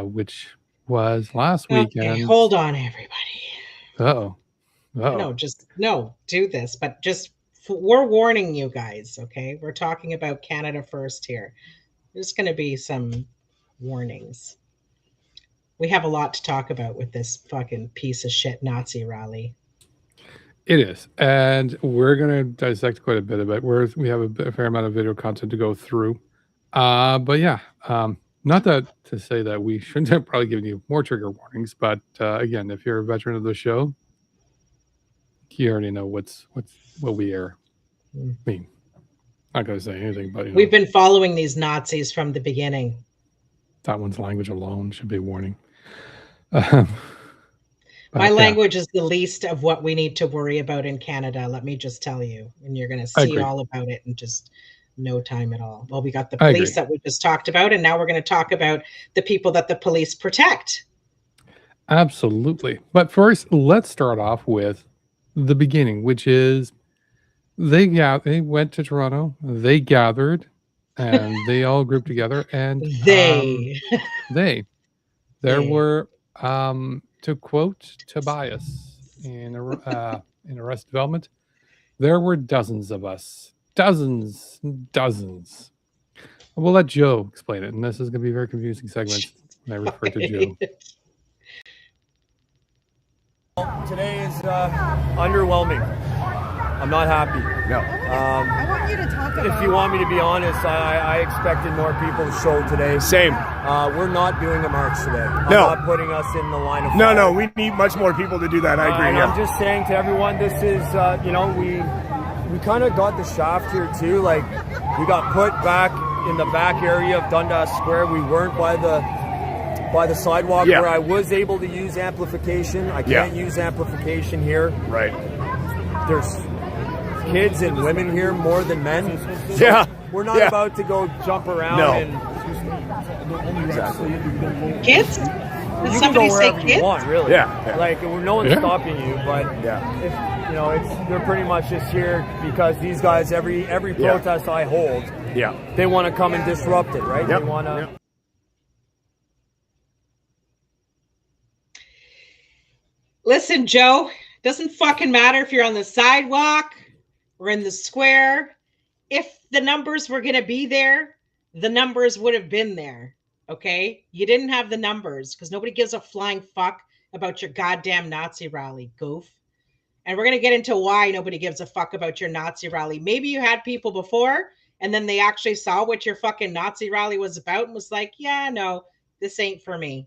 which was last weekend. Okay, hold on, everybody. Uh-oh. No, do this, but just we're warning you guys, okay? We're talking about Canada First here. There's going to be some warnings. We have a lot to talk about with this fucking piece of shit Nazi rally. It is, and we're going to dissect quite a bit of it. We have a fair amount of video content to go through. But yeah, not that to say that we shouldn't have probably given you more trigger warnings, but again, if you're a veteran of the show, you already know what we are. I mean, not going to say anything, but we've been following these Nazis from the beginning. That one's language alone should be a warning. My language is the least of what we need to worry about in Canada. Let me just tell you, and you're going to see all about it in just no time at all. Well, we got the police that we just talked about, and now we're going to talk about the people that the police protect. Absolutely. But first, let's start off with the beginning, which is they went to Toronto, they gathered, and they all grouped together, and there were to quote Tobias in Arrested Development, there were dozens of us. Dozens. We'll let Joe explain it, and this is going to be a very confusing segment when I refer to Joe. today is underwhelming. I'm not happy. No. I want you to talk about. If you want me to be honest, I expected more people to show today. Same. We're not doing a march today. I'm No. not putting us in the line of fire. No, we need much more people to do that. I agree. And Yeah. I'm just saying to everyone, this is, we kind of got the shaft here too. Like, we got put back in the back area of Dundas Square. We weren't by the sidewalk where I was able to use amplification. I can't use amplification here. Right. There's kids and women here more than men. So we're not about to go jump around and Kids? Did you can somebody go say wherever kids? you want, really. Yeah. Like, no one's stopping you, but if, they're pretty much just here because these guys, every protest I hold, they want to come and disrupt it, right? Yep. They want to. Listen, Joe, doesn't fucking matter if you're on the sidewalk or in the square. If the numbers were going to be there, the numbers would have been there. Okay? You didn't have the numbers because nobody gives a flying fuck about your goddamn Nazi rally, goof. And we're going to get into why nobody gives a fuck about your Nazi rally. Maybe you had people before and then they actually saw what your fucking Nazi rally was about and was like, yeah, no, this ain't for me.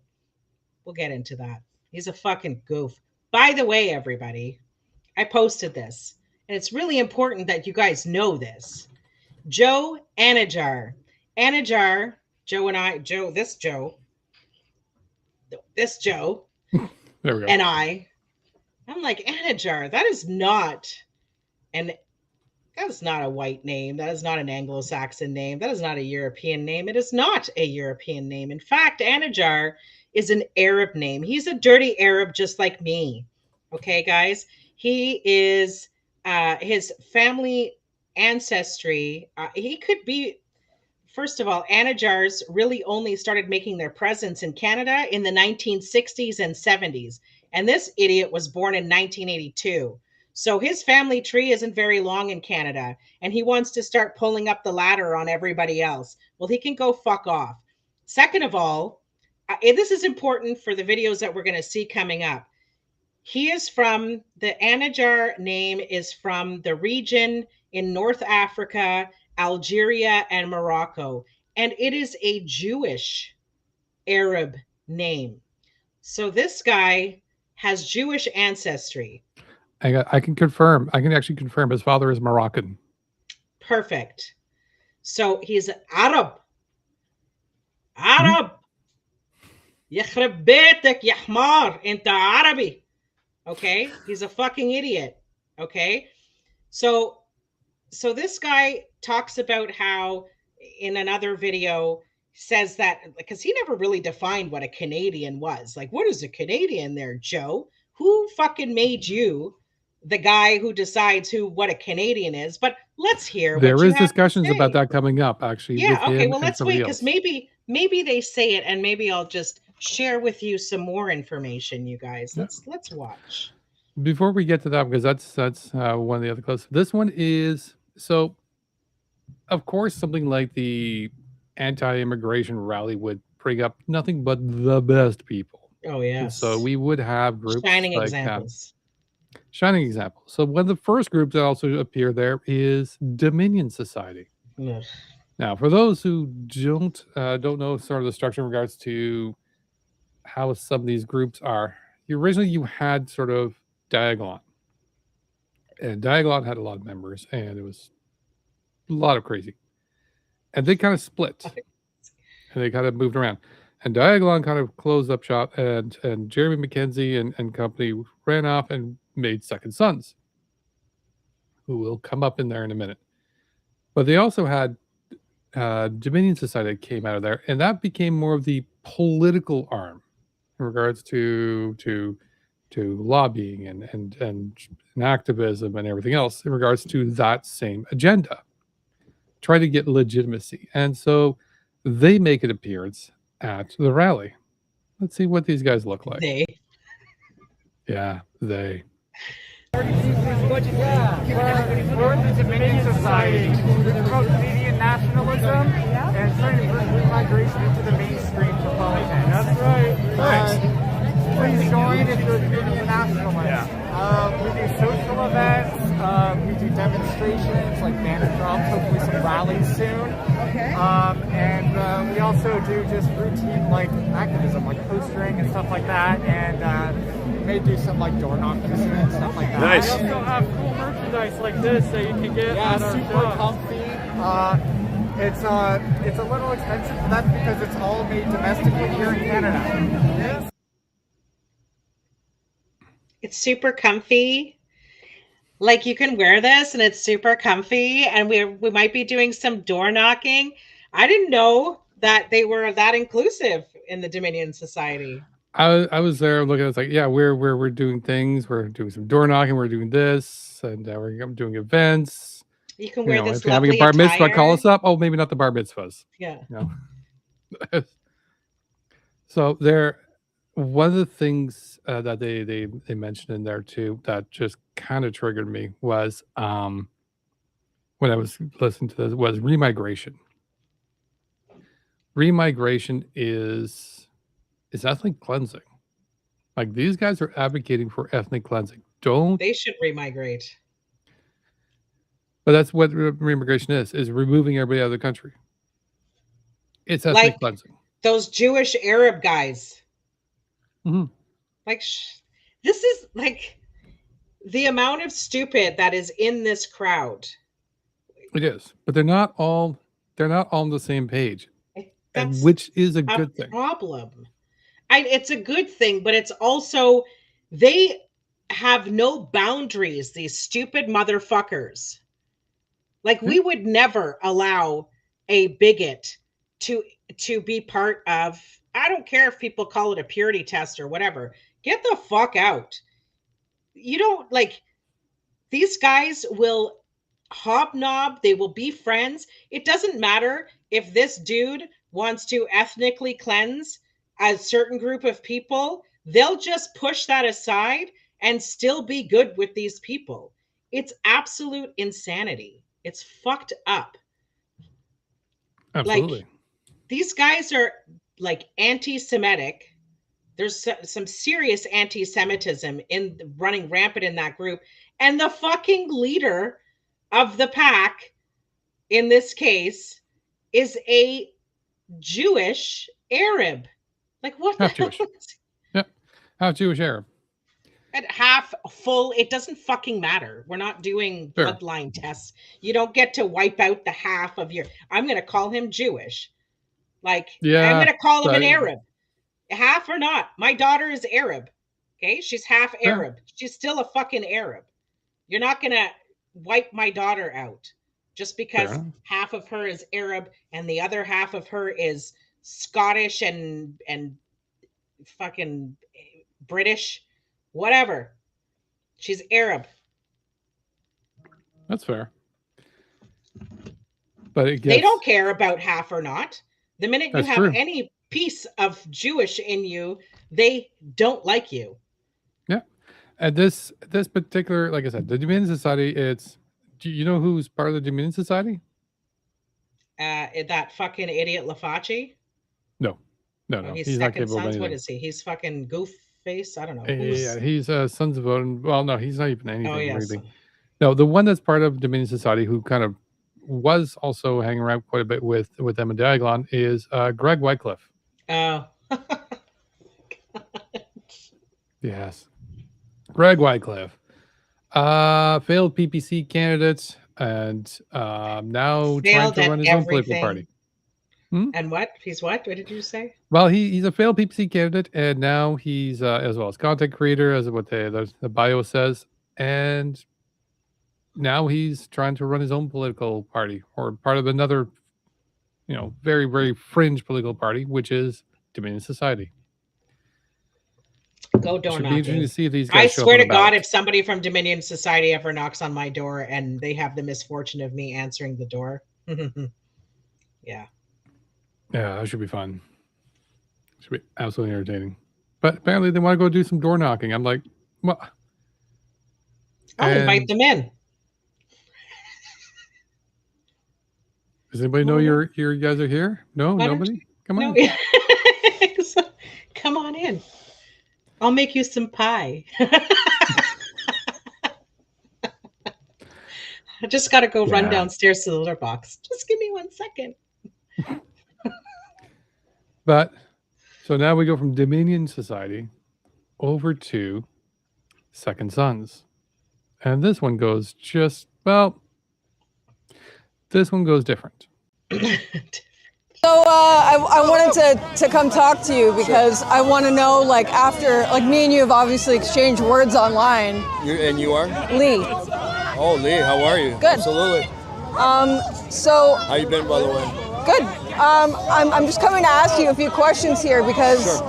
We'll get into that. He's a fucking goof. By the way, everybody, I posted this, and it's really important that you guys know this. Joe Anajar. Anajar, this Joe, There we go. and I'm like, Anajar, that is not a white name. That is not an Anglo-Saxon name. That is not a European name. It is not a European name. In fact, Anajar is an Arab name. He's a dirty Arab just like me. Okay, guys? He is, his family ancestry, he could be, first of all, Anajars really only started making their presence in Canada in the 1960s and 70s. And this idiot was born in 1982. So his family tree isn't very long in Canada. And he wants to start pulling up the ladder on everybody else. Well, he can go fuck off. Second of all, this is important for the videos that we're going to see coming up. He is from, the Anajar name is from the region in North Africa, Algeria, and Morocco. And it is a Jewish Arab name. So this guy has Jewish ancestry. I can confirm. I can actually confirm his father is Moroccan. Perfect. So he's Arab. Arab. يخرب بيتك يا حمار انت عربي. Okay, he's a fucking idiot. Okay, so this guy talks about how in another video says that because he never really defined what a Canadian was. Like, what is a Canadian there, Joe? Who fucking made you the guy who decides what a Canadian is? But let's hear. There is discussions about that coming up, actually. Yeah. Okay. Well, let's wait because maybe they say it, and maybe I'll just share with you some more information, you guys. Let's watch. Before we get to that, because that's one of the other clips. This one is so. Of course, something like the anti-immigration rally would bring up nothing but the best people. Oh yes. So we would have groups shining like, examples. Shining examples. So one of the first groups that also appear there is Dominion Society. Ugh. Now, for those who don't know sort of the structure in regards to how some of these groups are, originally you had sort of Diagolon. And Diagolon had a lot of members, and it was a lot of crazy. And they kind of split. And they kind of moved around. And Diagolon kind of closed up shop, and Jeremy McKenzie and company ran off and made Second Sons, who will come up in there in a minute. But they also had Dominion Society that came out of there, and that became more of the political arm in regards to lobbying and activism and everything else in regards to that same agenda. Try to get legitimacy. And so they make an appearance at the rally. Let's see what these guys look like. They. Yeah, they. We're the Dominion Society. It's about Canadian nationalism and trying to bring migration into the mainstream for politics. That's right. Please join if you're a Canadian nationalist. also do just routine like activism, like postering and stuff like that, and may do some like door knocking and stuff like that. Nice. We also have cool merchandise like this that you can get at our super shop. comfy. It's a little expensive, but that's because it's all made domestically here in Canada. It's super comfy. Like you can wear this and it's super comfy, and we might be doing some door knocking. I didn't know that they were that inclusive in the Dominion Society. I was there looking. It's like, yeah, we're doing things. We're doing some door knocking. We're doing this, and we're doing events. You can You wear know, this if you're having a lovely bar mitzvah, attire. call us up. Oh, maybe not the bar mitzvahs. Yeah. You know. So one of the things that they mentioned in there too that just kind of triggered me was when I was listening to this was remigration. Remigration is ethnic cleansing. Like these guys are advocating for ethnic cleansing. They should remigrate. But that's what remigration is removing everybody out of the country. It's ethnic cleansing. Those Jewish Arab guys. Mm-hmm. Like, this is like the amount of stupid that is in this crowd. It is, but they're not all on the same page, That's which is a good thing. Problem. It's a good thing, but it's also they have no boundaries. These stupid motherfuckers. Like we would never allow a bigot to be part of. I don't care if people call it a purity test or whatever. Get the fuck out. You don't like these guys will hobnob, they will be friends. It doesn't matter if this dude wants to ethnically cleanse a certain group of people, they'll just push that aside and still be good with these people. It's absolute insanity. It's fucked up. Absolutely. Like, these guys are like anti-Semitic. There's some serious anti-Semitism running rampant in that group. And the fucking leader of the pack, in this case, is a Jewish Arab. Like what? Half Jewish. Yep. Half Jewish Arab. At half full, it doesn't fucking matter. We're not doing bloodline tests. You don't get to wipe out the half of your. I'm going to call him Jewish. Like, I'm going to call him an Arab. Half or not. My daughter is Arab. Okay? She's half Arab. She's still a fucking Arab. You're not going to wipe my daughter out just because half of her is Arab and the other half of her is Scottish and fucking British. Whatever. She's Arab. That's fair. But they don't care about half or not. The minute you have true. any piece of Jewish in you, they don't like you. Yeah. And this particular, like I said, the Dominion Society, do you know who's part of the Dominion Society? That fucking idiot Lafaci? No. He's not capable of anything. What is he? He's fucking goof face. I don't know. Yeah, he's Sons of Odin. Well, no, he's not even anything. Oh, yes. Really. No, the one that's part of Dominion Society who kind of was also hanging around quite a bit with them and Diaglon is Greg Wycliffe. Oh. Yes. Greg Wycliffe. Failed PPC candidate and now trying to run his own political party. And what? He's what? What did you say? Well, he's a failed PPC candidate, and now he's as well as content creator, as what the bio says, and now he's trying to run his own political party or part of another, very, very fringe political party, which is Dominion Society. Go door knocking. Be interesting to see if these guys I show swear up to on the God, ballot. if somebody from Dominion Society ever knocks on my door and they have the misfortune of me answering the door, yeah. Yeah, that should be fun. Should be absolutely entertaining. But apparently they want to go do some door knocking. I'm like, what? I'll invite them in. Does anybody know you guys are here? No, nobody? Come on. No. Come on in. I'll make you some pie. I just got to go run downstairs to the litter box. Just give me 1 second. But so now we go from Dominion Society over to Second Sons. And this one goes this one goes different. So I wanted to come talk to you because I want to know, like, after, like, me and you have obviously exchanged words online. And you are? Lee. Oh, Lee, how are you? Good. Absolutely. So How you been, by the way? good. I'm just coming to ask you a few questions here because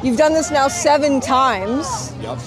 you've done this now 7 times. Yep.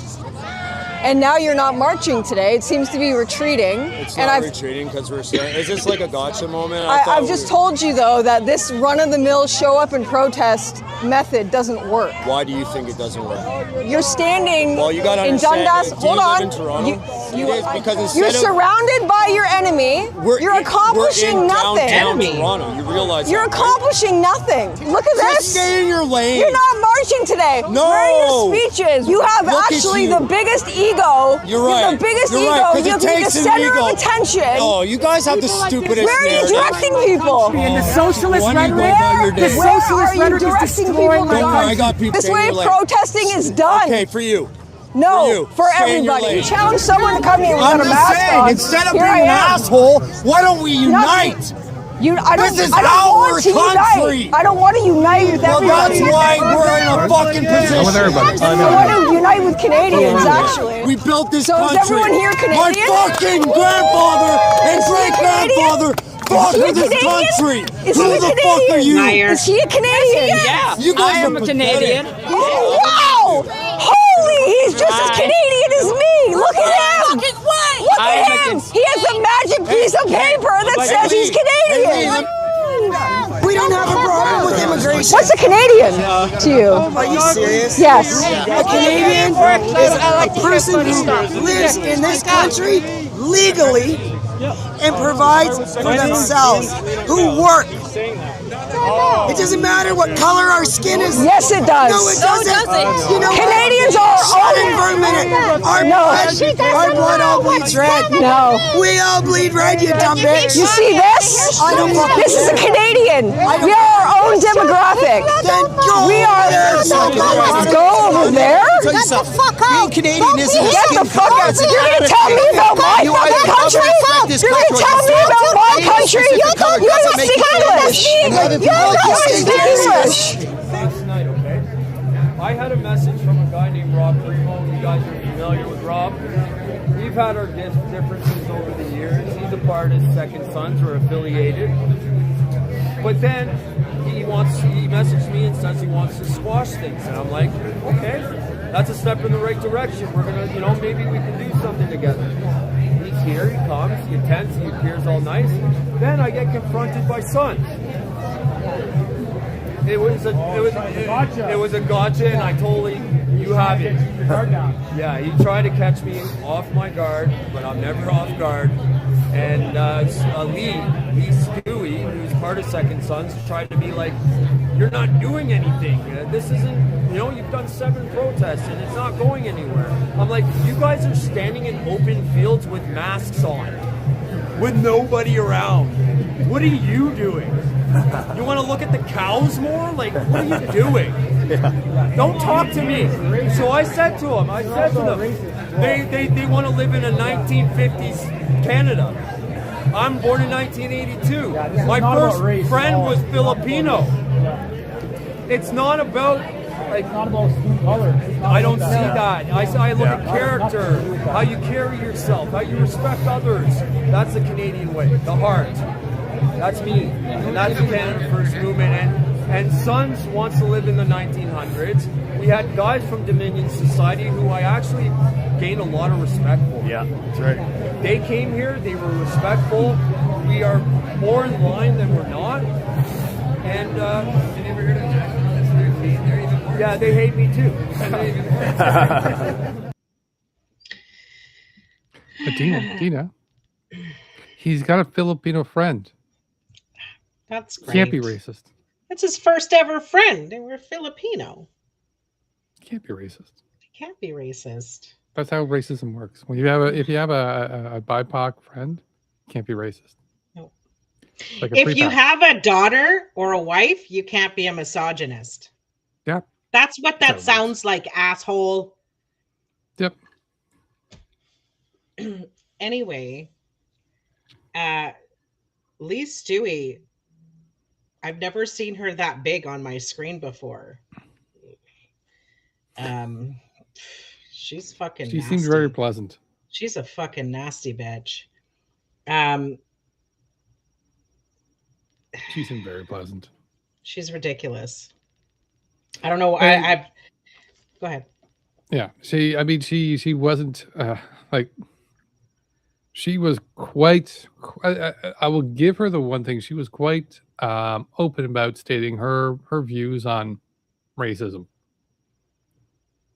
And now you're not marching today. It seems to be retreating. It's not retreating because we're saying, is this like a gotcha moment? I've just told you, though, that this run-of-the-mill show up and protest method doesn't work. Why do you think it doesn't work? You're standing Well, you got to in understand. Dundas. Do Hold you live on. in Toronto? You- It is because instead You're of surrounded by your enemy. You're accomplishing we're in nothing. downtown Enemy. Toronto. You realize You're that, right? accomplishing nothing. Look at Just this. stay in your lane. You're not marching today. No. Where are your speeches? You have Look at actually you. the biggest ego. You're You have right. the biggest You're ego. right, 'cause You it have to be the takes an center ego. of attention. Oh, you guys have the stupidest Where are you narrative. directing people? And the socialist Why do you go rhetoric, about your the day? Where are socialist you rhetoric is directing destroying people? my Don't worry, I country. got people. This Stay in way your lane. protesting is done. Okay, for you. No, for you. for Stay in your everybody. lane. Challenge someone to come here I'm without a just mask saying, on. instead of Here being I an am. asshole, why don't we unite? I don't, This is I don't our want to country. unite. I don't want to unite with Well, everybody. that's why we're in a fucking position. I'm with everybody. I want to unite with Canadians, actually. We built this So is country. everyone here Canadian? My fucking grandfather and Is he a great-grandfather fought Is he a for this Canadian? country. Is Who he a the fuck Canadian? are you? Liar. Is he a Canadian? Yeah, You guys I am are a pathetic. Canadian. Oh, wow! Holy, he's just as Hi. Canadian as me. Look at him. Look I at am him. a He has a magic piece of paper that says he's Canadian. We don't have a problem with immigration. What's a Canadian to you? Are you serious? Yes. A Canadian is a person who lives in this country legally and provides for themselves, who work. It doesn't matter what color our skin is. Yes, it does. No, it doesn't. You know what? Canadians are Shut it for a minute. Our blood all bleeds red. No. We all bleed red, you dumb bitch. You see this? I don't fucking This is a Canadian. We are our own demographic. Then go We over there, are. suck it. Go over there. Get the fuck out. Being Canadian isn't Get the fuck out. You're gonna tell me about my fucking country? You're gonna tell me about my country? You don't speak English. You don't speak English. Thanks tonight, okay? I had a message from a guy named Rob Primo. You guys are familiar with Rob. We've had our differences over the years. He's a part of Second Sons. We're affiliated. But then he messaged me and says he wants to squash things. And I'm like, okay, that's a step in the right direction. We're going to, maybe we can do something together. He's here, he comes, he attends, he appears all nice. Then I get confronted by Sons. It was a gotcha, and I totally, you have it. Yeah, he tried to catch me off my guard, but I'm never off guard. And Lee Stewie, who's part of Second Sons, tried to be like, you're not doing anything. This isn't, you've done 7 protests, and it's not going anywhere. I'm like, you guys are standing in open fields with masks on, with nobody around. What are you doing? You want to look at the cows more? Like, what are you doing? Don't talk to me. So I said to them, they want to live in a 1950s Canada. I'm born in 1982. My first friend was Filipino. It's not about, like, I don't see that. I look at character, how you carry yourself, how you respect others. That's the Canadian way, the heart. That's me, and that's the Canada First Movement. And Sons wants to live in the 1900s. We had guys from Dominion Society who I actually gained a lot of respect for. Yeah, that's right. They came here, they were respectful. We are more in line than we're not. And yeah, they hate me too. But Deana, he's got a Filipino friend. That's great. Can't be racist. That's his first ever friend. They were Filipino. Can't be racist. They can't be racist. That's how racism works. When you have if you have a BIPOC friend, can't be racist. No. Like a If free you pass. have a daughter or a wife, you can't be a misogynist. Yeah. That's what that Sounds nice. sounds like, asshole. Yep. Anyway, Lee Stewie, I've never seen her that big on my screen before. She's fucking She nasty. seemed very pleasant. She's a fucking nasty bitch. She seemed very pleasant. She's ridiculous. I don't know. And- I've go ahead. Yeah, she wasn't like, she was quite. I will give her the one thing, she was quite open about stating her views on racism.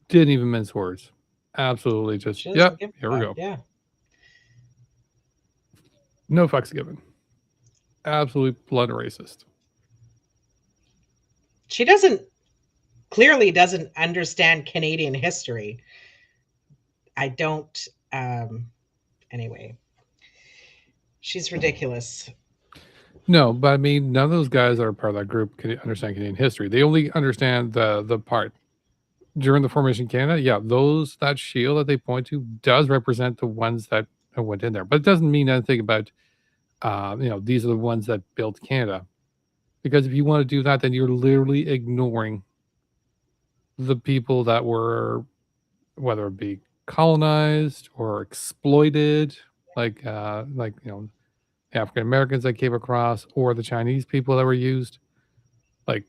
Didn't even mince words. Absolutely, just She doesn't yep. give a Here we fuck, go. Yeah. No fucks given. Absolute blood racist. She clearly doesn't understand Canadian history. I don't. Anyway, she's ridiculous. No, but I mean, none of those guys that are part of that group can understand Canadian history. They only understand the part during the formation of Canada. Yeah, that shield that they point to does represent the ones that went in there, but it doesn't mean anything about these are the ones that built Canada. Because if you want to do that, then you're literally ignoring the people that were, whether it be colonized or exploited, like African Americans that came across, or the Chinese people that were used. Like,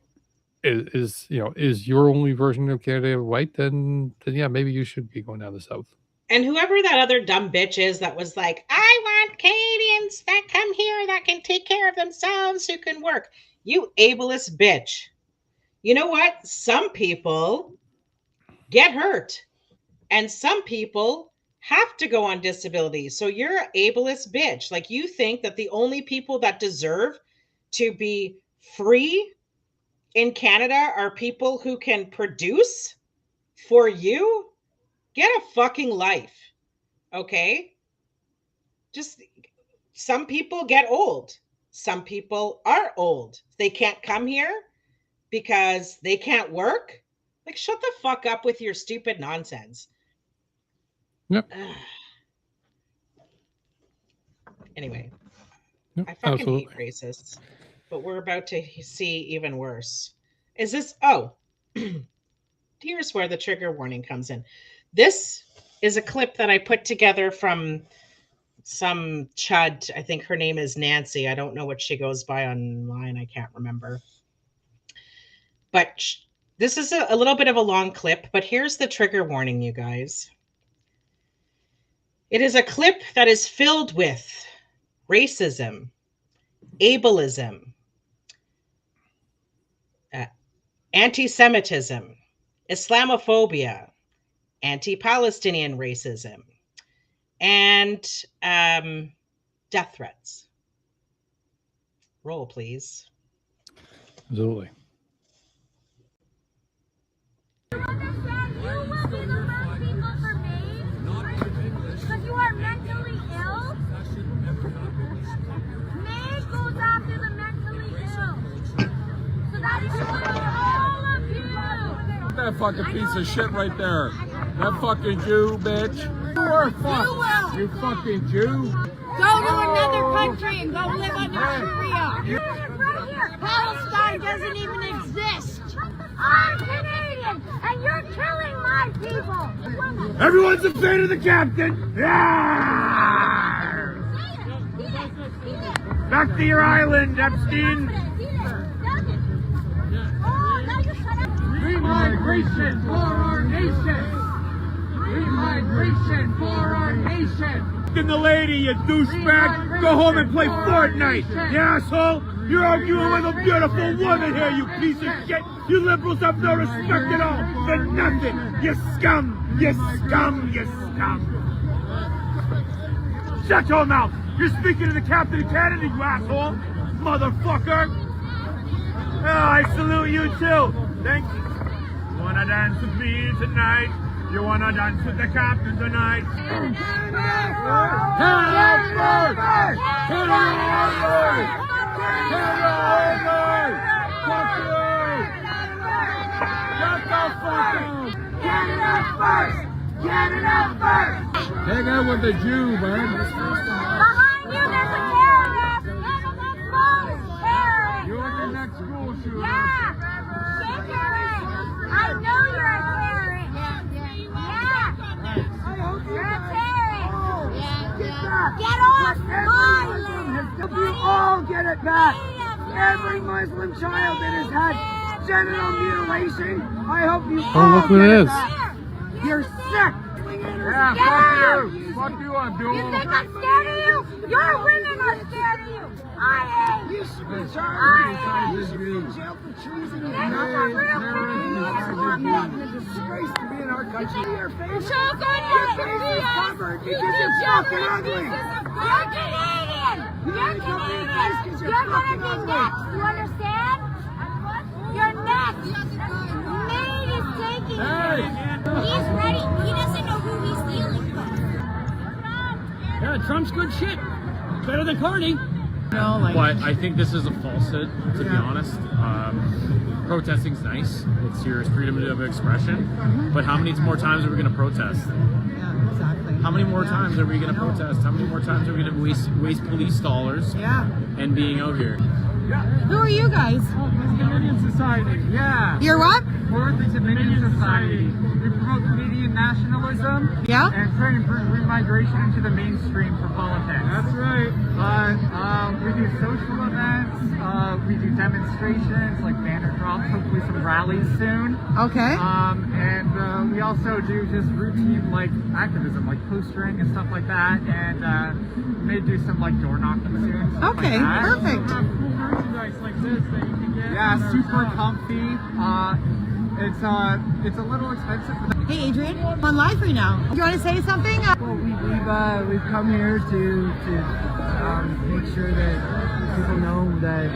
is your only version of Canada white? Then yeah, maybe you should be going down the south. And whoever that other dumb bitch is that was like, I want Canadians that come here that can take care of themselves, who can work. You ableist bitch. You know what? Some people get hurt and some people have to go on disability. So you're an ableist bitch. Like, you think that the only people that deserve to be free in Canada are people who can produce for you? Get a fucking life. Okay? Just, some people get old. Some people are old. They can't come here because they can't work. Like, shut the fuck up with your stupid nonsense. Yep. Anyway, Yep, I fucking absolutely. hate racists, but we're about to see even worse. Is this? Oh, here's where the trigger warning comes in. This is a clip that I put together from some chud. I think her name is Nancy. I don't know what she goes by online. I can't remember. But this is a little bit of a long clip, but here's the trigger warning, you guys. It is a clip that is filled with racism, ableism, anti-Semitism, Islamophobia, anti-Palestinian racism, and death threats. Roll, please. Absolutely. You understand? You will be the first people for me because you are mentally ill. May goes after the mentally ill. So that is all of you. That fucking piece of shit right there. That fucking Jew, bitch. You are fucked. You fucking Jew. Go to another country and go live under Sharia. Palestine doesn't even exist. I'm Canadian, and you're killing my people. Everyone's a fan of the captain. Yeah! Back to your island, Epstein. Free migration for our nation. Free migration for our nation. Fucking the lady, you douchebag. Go home and play Fortnite, you asshole. You're arguing with a beautiful woman here, you piece of shit. You liberals have no respect at all for nothing. You scum. You scum. You scum. Shut your mouth. You're speaking to the Captain of Canada, you asshole. Motherfucker. Oh, I salute you too. Thank you. You wanna dance with me tonight? You wanna dance with the Captain tonight? Fuck you! Get the fuck out! Canada first! Canada first! Hang out with the Jew, man. Behind you, there's a terrorist! Terrorist! You're at the next school shooter. Yeah! Shake your head! I know you're a terrorist! Yeah! You're a terrorist! Get off my land! If you all get it back, every Muslim child that has had genital mutilation, I hope you all look who get it it is. back. You're sick. Yeah, fuck you. Fuck you, Abdul. You think I'm scared of you? Your women are scared of you! I ain't! You should be I charged. You ain't! should be in jail for treason and This is a real It's a disgrace to be in our country. Your face, Show good your face is covered because you're fucking ugly. You're Canadian! You're Canadian! You're gonna be next, you understand? You're next! Maine is taking you! He's ready. He doesn't know who he's dealing with. Yeah, Trump's good shit. Better than Carney. But I think this is a falsehood, to be honest. Protesting's nice. It's your freedom of expression. But how many more times are we going to protest? Yeah, exactly. How many more times are we going to protest? How many more times are we going to waste police dollars and being out here? Who are you guys? Canadian Society. Yeah. You're what? We're the Canadian Society. We promote Canadian nationalism. Yeah. And try and bring remigration into the mainstream for politics. That's right. We do social events. We do demonstrations like banner drops. Hopefully some rallies soon. Okay. And we also do just routine like activism, like postering and stuff like that. And we may do some like door knocking soon. Okay, perfect. Cool merchandise like this that you can get. Yeah, super comfy. It's a little expensive. Hey, Adrian, I'm on live right now. You want to say something? Well, we've come here to make sure that people know that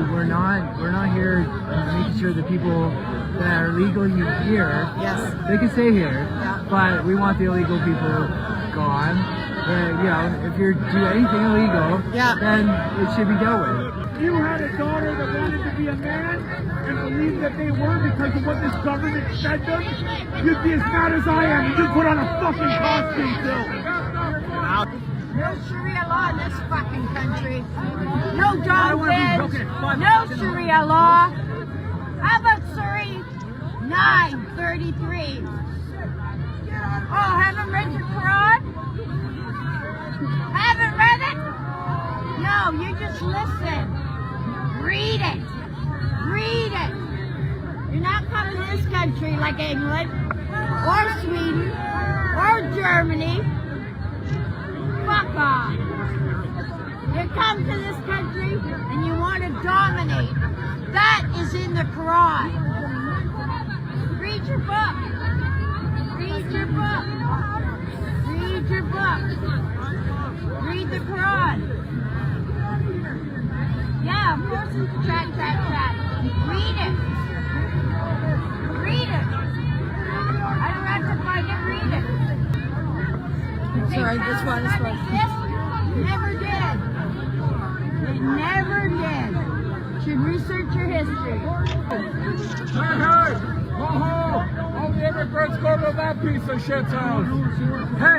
we're not here making sure that people that are legally here, Yes. they can stay here, Yeah. but we want the illegal people gone. If you do anything illegal, then it should be dealt with. If you had a daughter that wanted to be a man and believed that they were because of what this government said them, you'd be as mad as I am and you'd put on a fucking costume too. No Sharia law in this fucking country. No dog beds. No Sharia law. How about Surrey 9:33? Oh, haven't read your Quran? Haven't read it? No, you just listen. Read it. Read it. You're not coming to this country like England or Sweden or Germany. Fuck off. You come to this country and you want to dominate. That is in the Quran. Read your book. Read your book. Read your book. Read the Quran. Yeah, of course it's chat. Read it. Read it. I don't have to find it. Read it. Sorry, this one is fun. Never did. They never did. Should research your history. Hey! All the immigrants go to that piece of shit's house. Hey!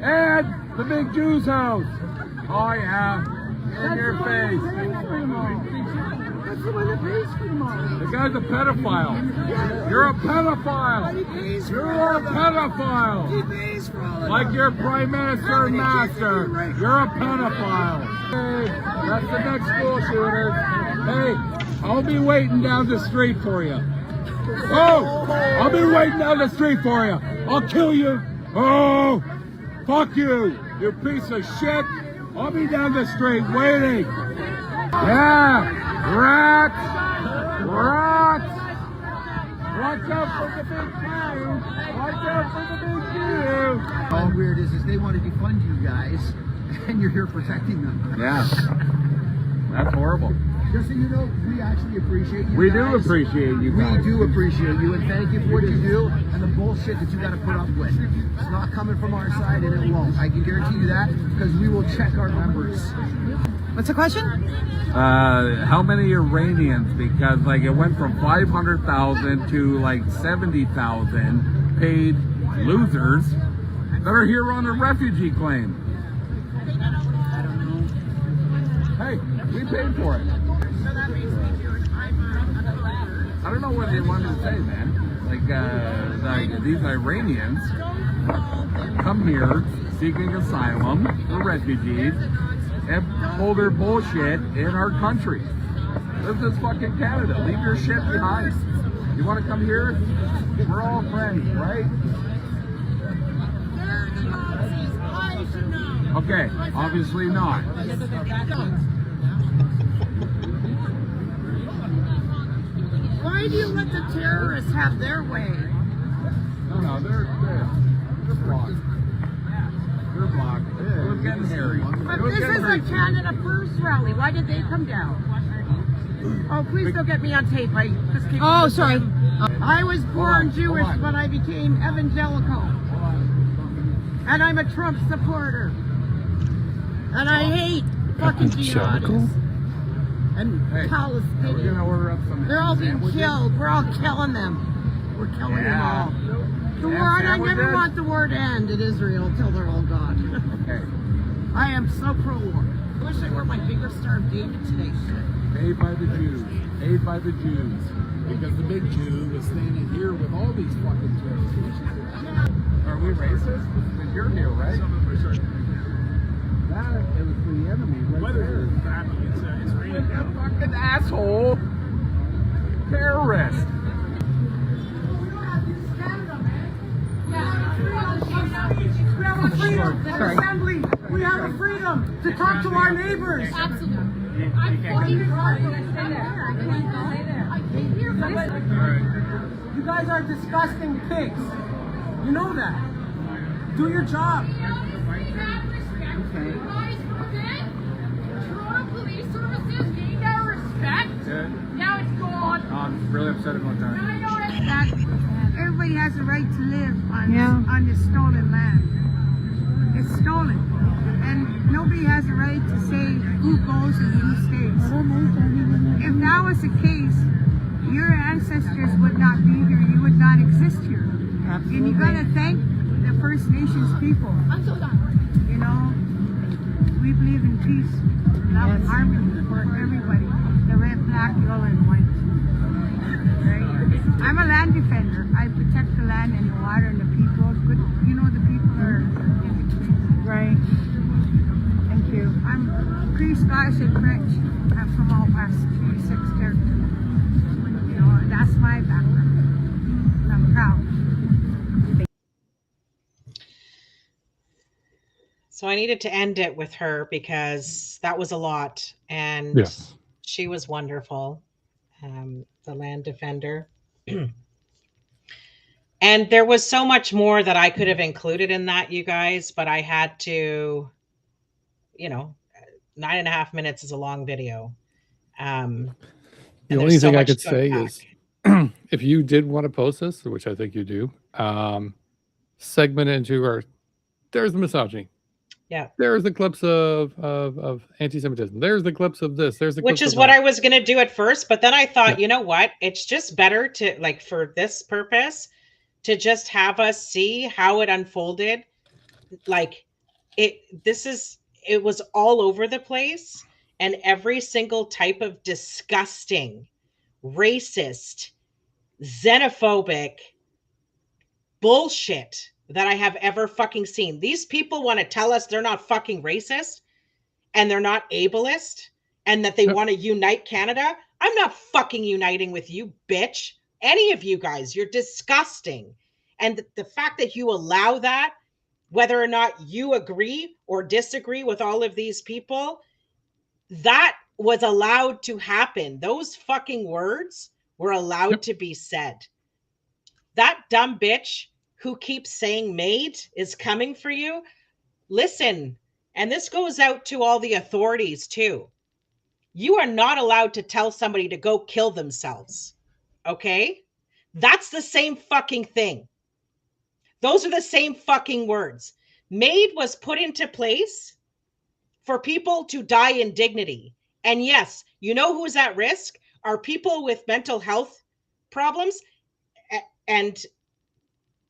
And the big Jew's house. Oh yeah. In your face. That's the one that pays for them all. The guy's a pedophile. You're a pedophile. You're a pedophile. He pays for all of it. Like your prime minister and master. You're a pedophile. Hey, that's the next school shooter. Hey, I'll be waiting down the street for you. Oh, I'll be waiting down the street for you. I'll kill you. Oh, fuck you, you piece of shit. I'll be down the street waiting. Yeah, rats. Watch out for the big cow. Watch out for the big cow. All weird is they want to defund you guys, and you're here protecting them. Yeah, that's horrible. Just so you know, we actually appreciate you. We guys. do appreciate you guys. We do appreciate you, and thank you for what you do and the bullshit that you got to put up with. It's not coming from our side, and it won't. I can guarantee you that because we will check our members. What's the question? How many Iranians? Because like it went from 500,000 to like 70,000 paid losers that are here on a refugee claim. Hey, we paid for it. I don't know what they wanted to say, man. Like these Iranians come here seeking asylum for refugees and pull their bullshit in our country. This is fucking Canada. Leave your shit behind. You want to come here? We're all friends, right? Okay, obviously not. Why do you let the terrorists have their way? No, they're blocked. They're blocked. It was getting hairy. But this is a Canada First rally. Why did they come down? Oh, please don't get me on tape. I just came. Oh, sorry. I was born Jewish, but I became evangelical. And I'm a Trump supporter. And I hate fucking jihadis. And Palestinians. We're gonna order up some. They're all being killed. We're all killing them. We're killing them all. The word, I never want the word end in Israel until they're all gone. Okay. I am so pro-war. I wish I were my bigger Star of David today. Paid by the Jews. Paid by the Jews. Because the big Jew was standing here with all these fucking terrorists. Are we racist? Because you're here, right? That it was for the enemy right there. It's raining down. Fucking asshole. Terrorist. We have a freedom in assembly. We have a freedom to talk to our neighbors. Absolutely. You guys are disgusting pigs. You know that. Do your job. Toronto Police Services gained our respect. Now it's gone. I'm really upset about that. Everybody has a right to live on the stolen land. It's stolen. And nobody has a right to say who goes and who stays. If that was the case, your ancestors would not be here. You would not exist here. Absolutely. And you gotta thank the First Nations people. You know, we believe in peace, love, and harmony for everybody. The red, black, yellow, and white. Right? I'm a land defender. I protect the land and the water and the people. Good, you know, the people are in between. Right. Thank you. I'm Cree, Scottish, and French. I'm from out west, 26 territory. You know, that's my background. And I'm proud. So I needed to end it with her because that was a lot. And Yes. she was wonderful, the land defender. And there was so much more that I could have included in that, you guys, but I had to, 9.5 minutes is a long video. The only thing I could say is if you did want to post this, which I think you do, segment into there's the misogyny. Yeah. There's the clips of anti-Semitism. There's the clips of this. There's the clips which is of what that. I was going to do at first, but then I thought, you know what? It's just better to, like, for this purpose, to just have us see how it unfolded. Like, it was all over the place, and every single type of disgusting, racist, xenophobic bullshit that I have ever fucking seen. These people want to tell us they're not fucking racist and they're not ableist and that they want to unite Canada. I'm not fucking uniting with you, bitch. Any of you guys, you're disgusting. And the fact that you allow that, whether or not you agree or disagree with all of these people, that was allowed to happen. Those fucking words were allowed to be said. That dumb bitch who keeps saying maid is coming for you. Listen, and this goes out to all the authorities too. You are not allowed to tell somebody to go kill themselves. Okay? That's the same fucking thing. Those are the same fucking words. Maid was put into place for people to die in dignity. And yes, you know who's at risk? Are people with mental health problems. And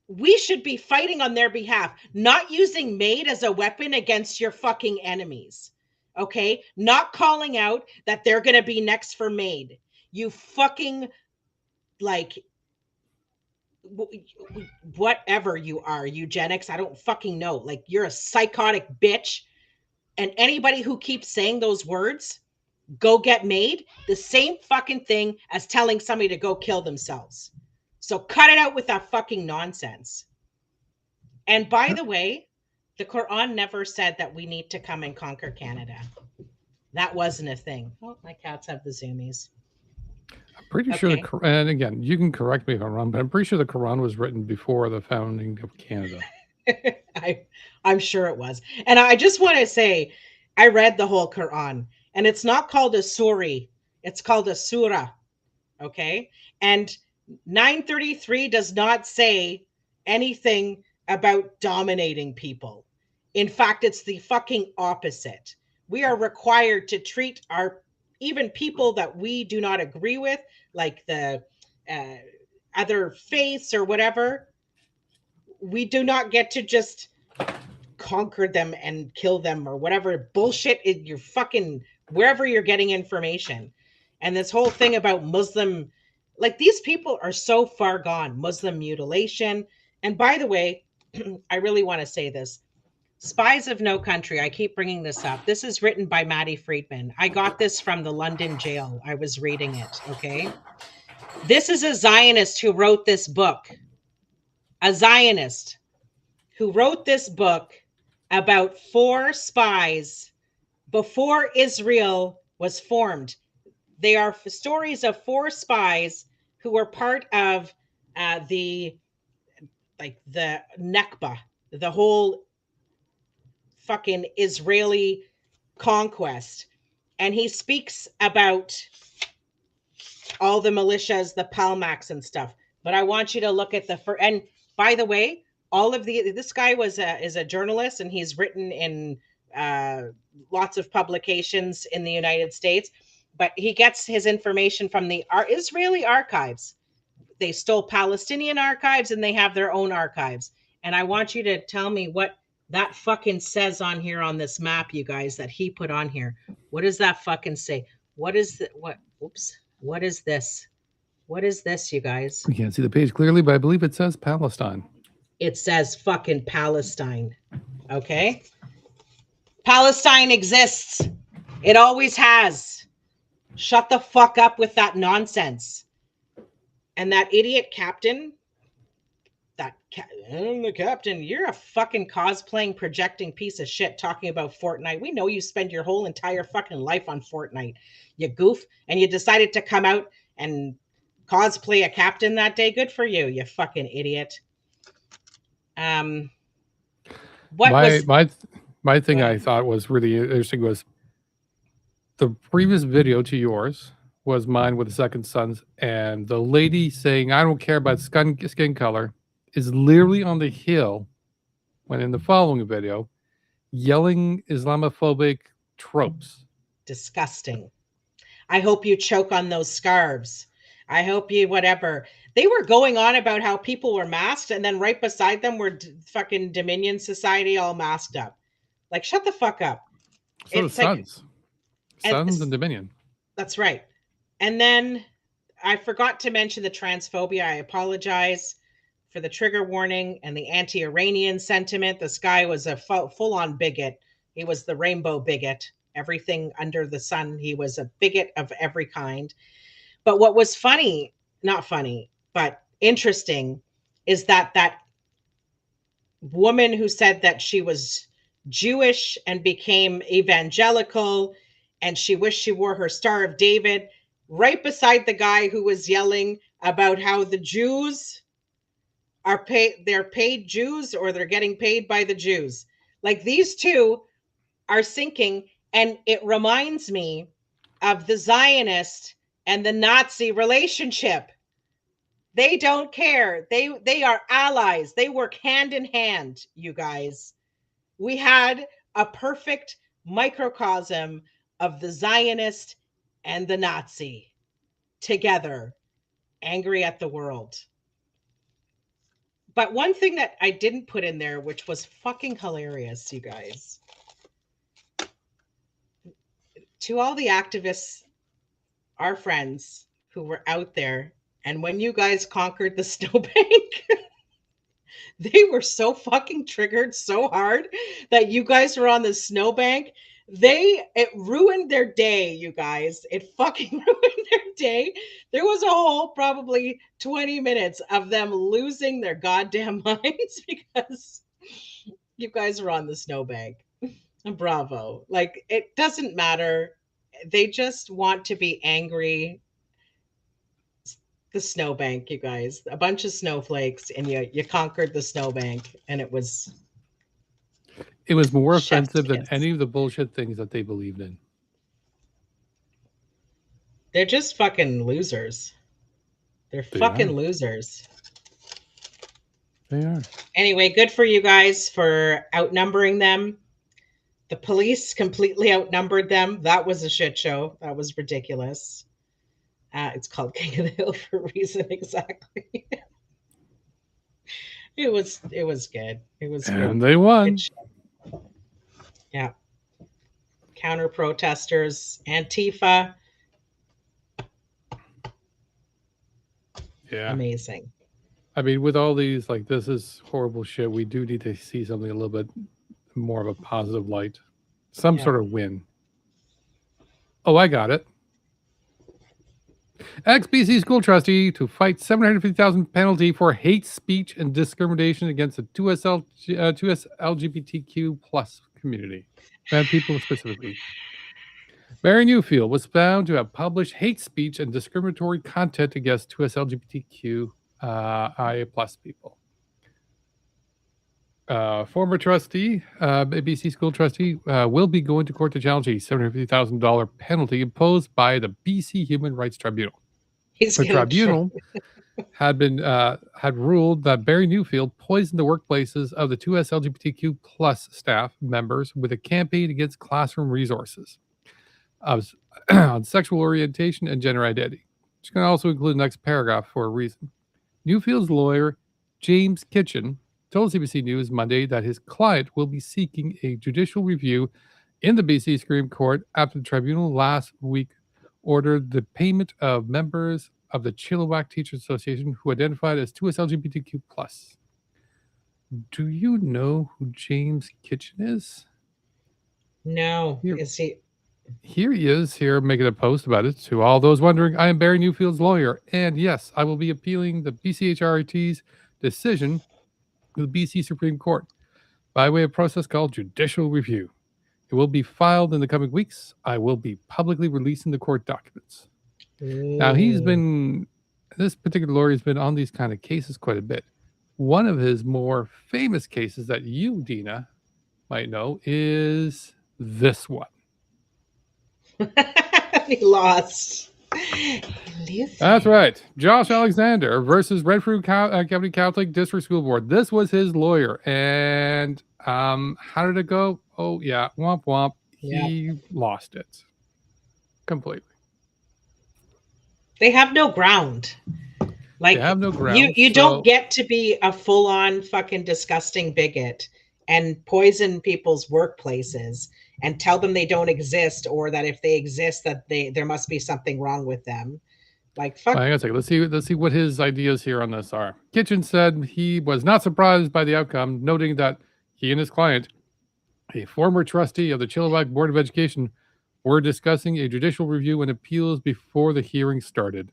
we should be fighting on their behalf, not using MAID as a weapon against your fucking enemies. Okay? Not calling out that they're going to be next for MAID. You fucking, like, whatever you are, eugenics, I don't fucking know. Like, you're a psychotic bitch. And anybody who keeps saying those words, go get MAID, the same fucking thing as telling somebody to go kill themselves. So cut it out with that fucking nonsense. And by the way, the Quran never said that we need to come and conquer Canada. That wasn't a thing. Oh, my cats have the zoomies. I'm pretty sure, and again, you can correct me if I'm wrong, but I'm pretty sure the Quran was written before the founding of Canada. I'm sure it was. And I just want to say, I read the whole Quran, and it's not called a surah. It's called a surah. Okay? And 933 does not say anything about dominating people. In fact, it's the fucking opposite. We are required to treat even people that we do not agree with, like the other faiths or whatever. We do not get to just conquer them and kill them or whatever bullshit you're fucking wherever you're getting information. And this whole thing about Muslim, like, these people are so far gone. Muslim mutilation. And by the way, I really want to say this. Spies of No Country, I keep bringing this up. This is written by Maddie Friedman. I got this from the London jail. I was reading it, okay? This is a Zionist who wrote this book. A Zionist who wrote this book about 4 spies before Israel was formed. They are stories of 4 spies who were part of the Nakba, the whole fucking Israeli conquest. And he speaks about all the militias, the Palmaks and stuff. But I want you to look at and by the way, this guy is a journalist, and he's written in lots of publications in the United States, but he gets his information from the Israeli archives. They stole Palestinian archives, and they have their own archives. And I want you to tell me what that fucking says on here on this map, you guys, that he put on here. What does that fucking say? What is what is this? What is this, you guys? We can't see the page clearly, but I believe it says Palestine. It says fucking Palestine. Okay? Palestine exists. It always has. Shut the fuck up with that nonsense. And that idiot captain, the captain, you're a fucking cosplaying, projecting piece of shit talking about Fortnite. We know you spend your whole entire fucking life on Fortnite, you goof, and you decided to come out and cosplay a captain that day. Good for you, you fucking idiot. My thing I thought was really interesting was the previous video to yours was mine with the second sons, and the lady saying, I don't care about skin color, is literally on the hill when in the following video yelling Islamophobic tropes. Disgusting. I hope you choke on those scarves. I hope you whatever. They were going on about how people were masked, and then right beside them were fucking Dominion Society all masked up. Like, shut the fuck up. So it's Sons. Sons and Dominion. That's right. And then I forgot to mention the transphobia. I apologize for the trigger warning and the anti-Iranian sentiment. This guy was a full-on bigot. He was the rainbow bigot. Everything under the sun. He was a bigot of every kind. But what was funny, not funny, but interesting, is that woman who said that she was Jewish and became evangelical, and she wished she wore her Star of David, right beside the guy who was yelling about how the Jews are they're paid Jews, or they're getting paid by the Jews. Like, these two are sinking, and it reminds me of the Zionist and the Nazi relationship. They don't care. They are allies. They work hand in hand, you guys. We had a perfect microcosm of the Zionist and the Nazi together, angry at the world. But one thing that I didn't put in there, which was fucking hilarious, you guys. To all the activists, our friends who were out there, and when you guys conquered the snowbank, they were so fucking triggered so hard that you guys were on the snowbank. It ruined their day, you guys. It fucking ruined their day. There was a whole probably 20 minutes of them losing their goddamn minds because you guys were on the snowbank. Bravo. Like, it doesn't matter. They just want to be angry. The snowbank, you guys, a bunch of snowflakes, and you conquered the snowbank, and it was more offensive than any of the bullshit things that they believed in. They're just fucking losers. They're fucking losers. They are. Anyway, good for you guys for outnumbering them. The police completely outnumbered them. That was a shit show. That was ridiculous. It's called King of the Hill for a reason, exactly. It was good. It was and good. They won. Yeah. Counter protesters, Antifa. Yeah. Amazing. I mean, with all these, like, this is horrible shit. We do need to see something a little bit more of a positive light. Some sort of win. Oh, I got it. Ex-BC school trustee to fight $750,000 penalty for hate speech and discrimination against the 2S LGBTQ plus community and people specifically. Barry Newfield was found to have published hate speech and discriminatory content against 2S LGBTQ plus people. Former trustee, BC school trustee, will be going to court to challenge a $750,000 penalty imposed by the BC Human Rights Tribunal. The tribunal had ruled that Barry Newfield poisoned the workplaces of the 2S LGBTQ plus staff members with a campaign against classroom resources on sexual orientation and gender identity. Which can also include the next paragraph for a reason. Newfield's lawyer, James Kitchen, told CBC News Monday that his client will be seeking a judicial review in the BC Supreme Court after the tribunal last week ordered the payment of members of the Chilliwack Teachers Association who identified as 2S LGBTQ+. Do you know who James Kitchen is? No. Is he? Here he is, here making a post about it. To all those wondering, I am Barry Newfield's lawyer, and yes, I will be appealing the BCHRT's decision to the BC Supreme Court by way of process called judicial review. It will be filed in the coming weeks. I will be publicly releasing the court documents. Now, this particular lawyer has been on these kind of cases quite a bit. One of his more famous cases that you, Deana, might know is this one. He lost. That's right. Josh Alexander versus Renfrew County Catholic District School Board. This was his lawyer. And how did it go? Oh, yeah. Womp womp. Yeah. He lost it completely. They have no ground. Like, they have no ground. You don't get to be a full-on fucking disgusting bigot and poison people's workplaces and tell them they don't exist, or that if they exist, that there must be something wrong with them. Like, fuck. Hang on a second. Let's see what his ideas here on this are. Kitchen said he was not surprised by the outcome, noting that he and his client, a former trustee of the Chilliwack Board of Education, were discussing a judicial review and appeals before the hearing started.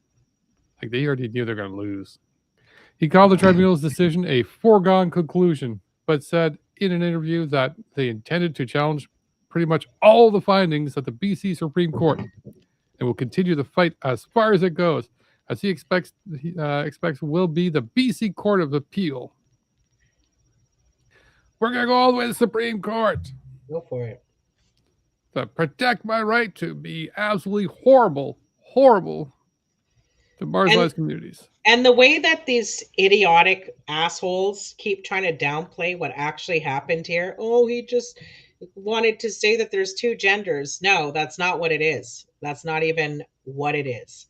Like, they already knew they're going to lose. He called the tribunal's decision a foregone conclusion, but said in an interview that they intended to challenge pretty much all the findings at the BC Supreme Court and will continue the fight as far as it goes, as he expects will be the BC Court of Appeal. We're going to go all the way to the Supreme Court. Go for it. To protect my right to be absolutely horrible to marginalized communities. And the way that these idiotic assholes keep trying to downplay what actually happened here. Oh, he just wanted to say that there's two genders. No, that's not what it is. That's not even what it is.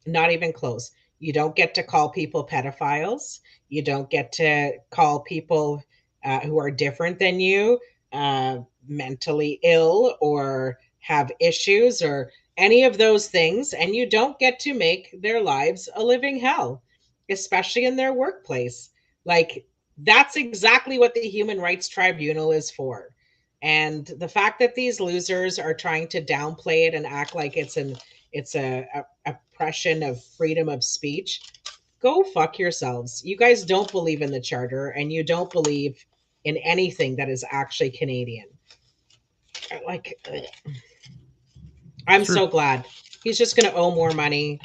Not even close. You don't get to call people pedophiles. You don't get to call people who are different than you mentally ill or have issues or any of those things. And you don't get to make their lives a living hell, especially in their workplace. Like, that's exactly what the Human Rights Tribunal is for. And the fact that these losers are trying to downplay it and act like it's a oppression of freedom of speech, go fuck yourselves. You guys don't believe in the charter and you don't believe in anything that is actually Canadian. Like, I'm so glad. He's just going to owe more money.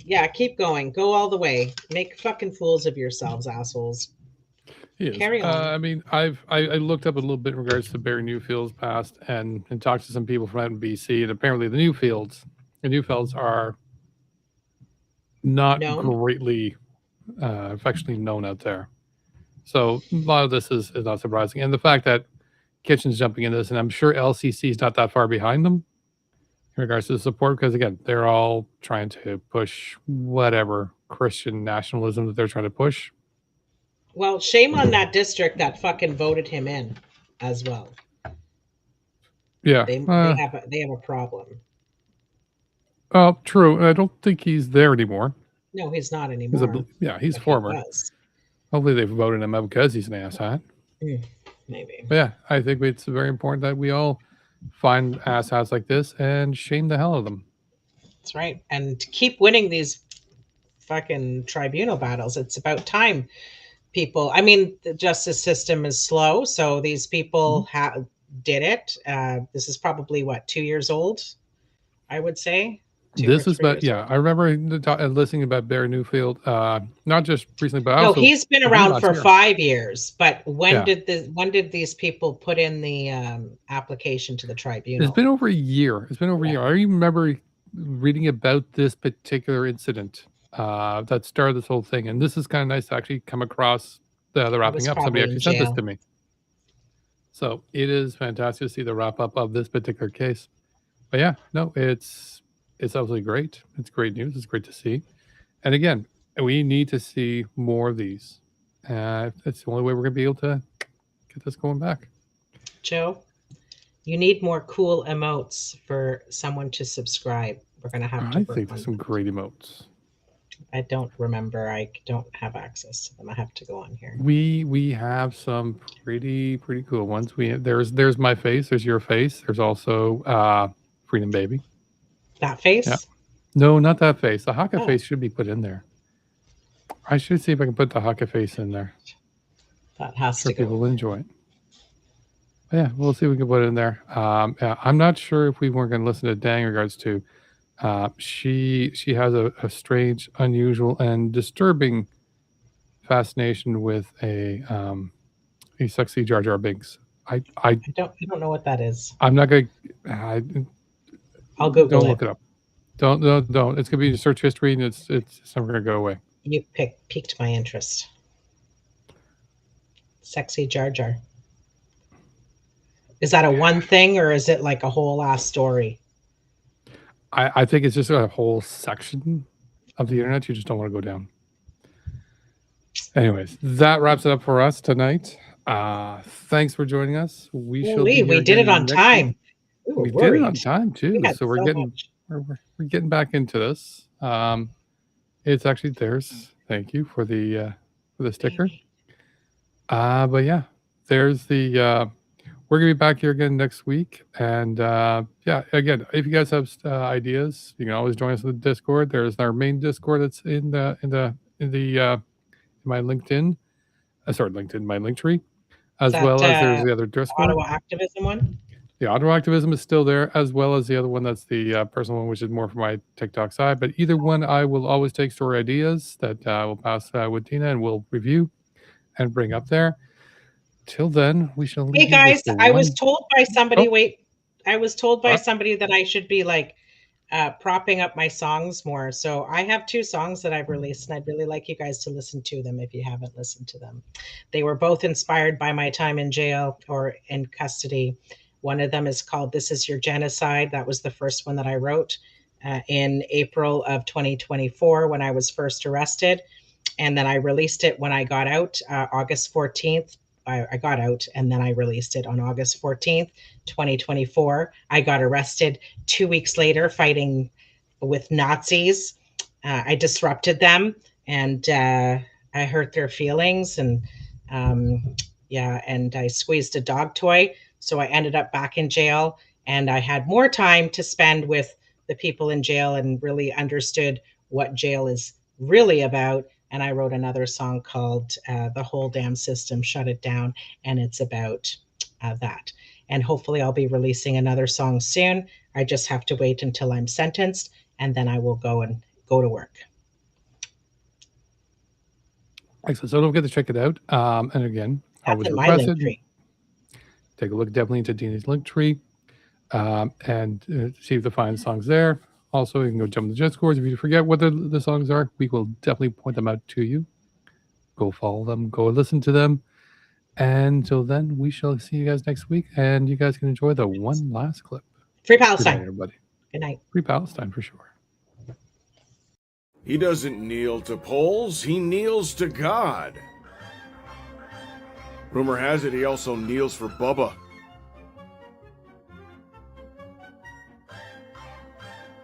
Yeah, keep going. Go all the way. Make fucking fools of yourselves, assholes. Carry on. I mean, I looked up a little bit in regards to Barry Newfield's past and talked to some people from out in BC, and apparently the Newfields are not greatly affectionately known out there. So a lot of this is not surprising. And the fact that Kitchen's jumping in this, and I'm sure LCC is not that far behind them in regards to the support, because again, they're all trying to push whatever Christian nationalism that they're trying to push. Well, shame on that district that fucking voted him in as well. Yeah. They have a problem. Oh, true. I don't think he's there anymore. No, he's not anymore. He's former. Hopefully they've voted him out because he's an asshat. Maybe. But yeah, I think it's very important that we all find asshats like this and shame the hell out of them. That's right. And keep winning these fucking tribunal battles. It's about time. People, I mean, the justice system is slow, so these people did it. This is probably 2 years old, I would say. This is about I remember listening about Barry Newfield, not just recently, but also he's been around for 5 years. But when did these people put in the application to the tribunal? It's been over a year. A year. I remember reading about this particular incident that started this whole thing, and this is kind of nice to actually come across the wrapping up. Somebody actually sent this to me, so it is fantastic to see the wrap up of this particular case. But yeah, no, it's absolutely great. It's great news. It's great to see, and again, we need to see more of these. It's the only way we're gonna be able to get this going back. Joe, you need more cool emotes for someone to subscribe. We're gonna have to. I think there's some great emotes. I don't remember. I don't have access to them. I have to go on here. We have some pretty cool ones. There's my face. There's your face. There's also Freedom Baby. That face? Yeah. No, not that face. The Haka face should be put in there. I should see if I can put the Haka face in there. That has to go. People will enjoy it. But yeah, we'll see if we can put it in there. I'm not sure if we weren't going to listen to Dan in regards to. She has a strange, unusual, and disturbing fascination with a sexy Jar Jar Binks. I don't know what that is. I'm not gonna. I'll Google Don't look it up. Don't. It's gonna be in search history, and it's never gonna go away. You piqued my interest. Sexy Jar Jar. Is that a one thing, or is it like a whole ass story? I think it's just a whole section of the internet you just don't want to go down. Anyways, that wraps it up for us tonight. Thanks for joining us. We did it on time. We did it on time too. So we're getting back into this. It's actually theirs. Thank you for the sticker. But yeah, there's the. We're gonna be back here again next week, and again, if you guys have ideas, you can always join us in the Discord. There's our main Discord that's in my LinkedIn, my link tree, as well as there's the other Discord. Ottawa Activism one. The Ottawa Activism is still there, as well as the other one that's the personal one, which is more for my TikTok side. But either one, I will always take story ideas that we'll pass with Tina, and we'll review and bring up there. Till then, we shall leave. Hey guys, I was told by somebody. I was told by somebody that I should be propping up my songs more. So I have 2 songs that I've released, and I'd really like you guys to listen to them if you haven't listened to them. They were both inspired by my time in jail or in custody. One of them is called This Is Your Genocide. That was the first one that I wrote in April of 2024 when I was first arrested. And then I released it when I got out, August 14th. I got out and then I released it on August 14th, 2024. I got arrested 2 weeks later fighting with Nazis. I disrupted them and I hurt their feelings and and I squeezed a dog toy. So I ended up back in jail and I had more time to spend with the people in jail and really understood what jail is really about. And I wrote another song called The Whole Damn System Shut It Down. And it's about that. And hopefully I'll be releasing another song soon. I just have to wait until I'm sentenced and then I will go to work. Excellent. So don't forget to check it out. And again, That's in my link tree. Take a look definitely into Deana's link tree and see if the fine songs there. Also, you can go jump in the Discord. If you forget what the songs are, we will definitely point them out to you. Go follow them. Go listen to them. And until then, we shall see you guys next week. And you guys can enjoy the one last clip. Free Palestine. Good night, everybody. Good night. Free Palestine for sure. He doesn't kneel to poles, he kneels to God. Rumor has it he also kneels for Bubba.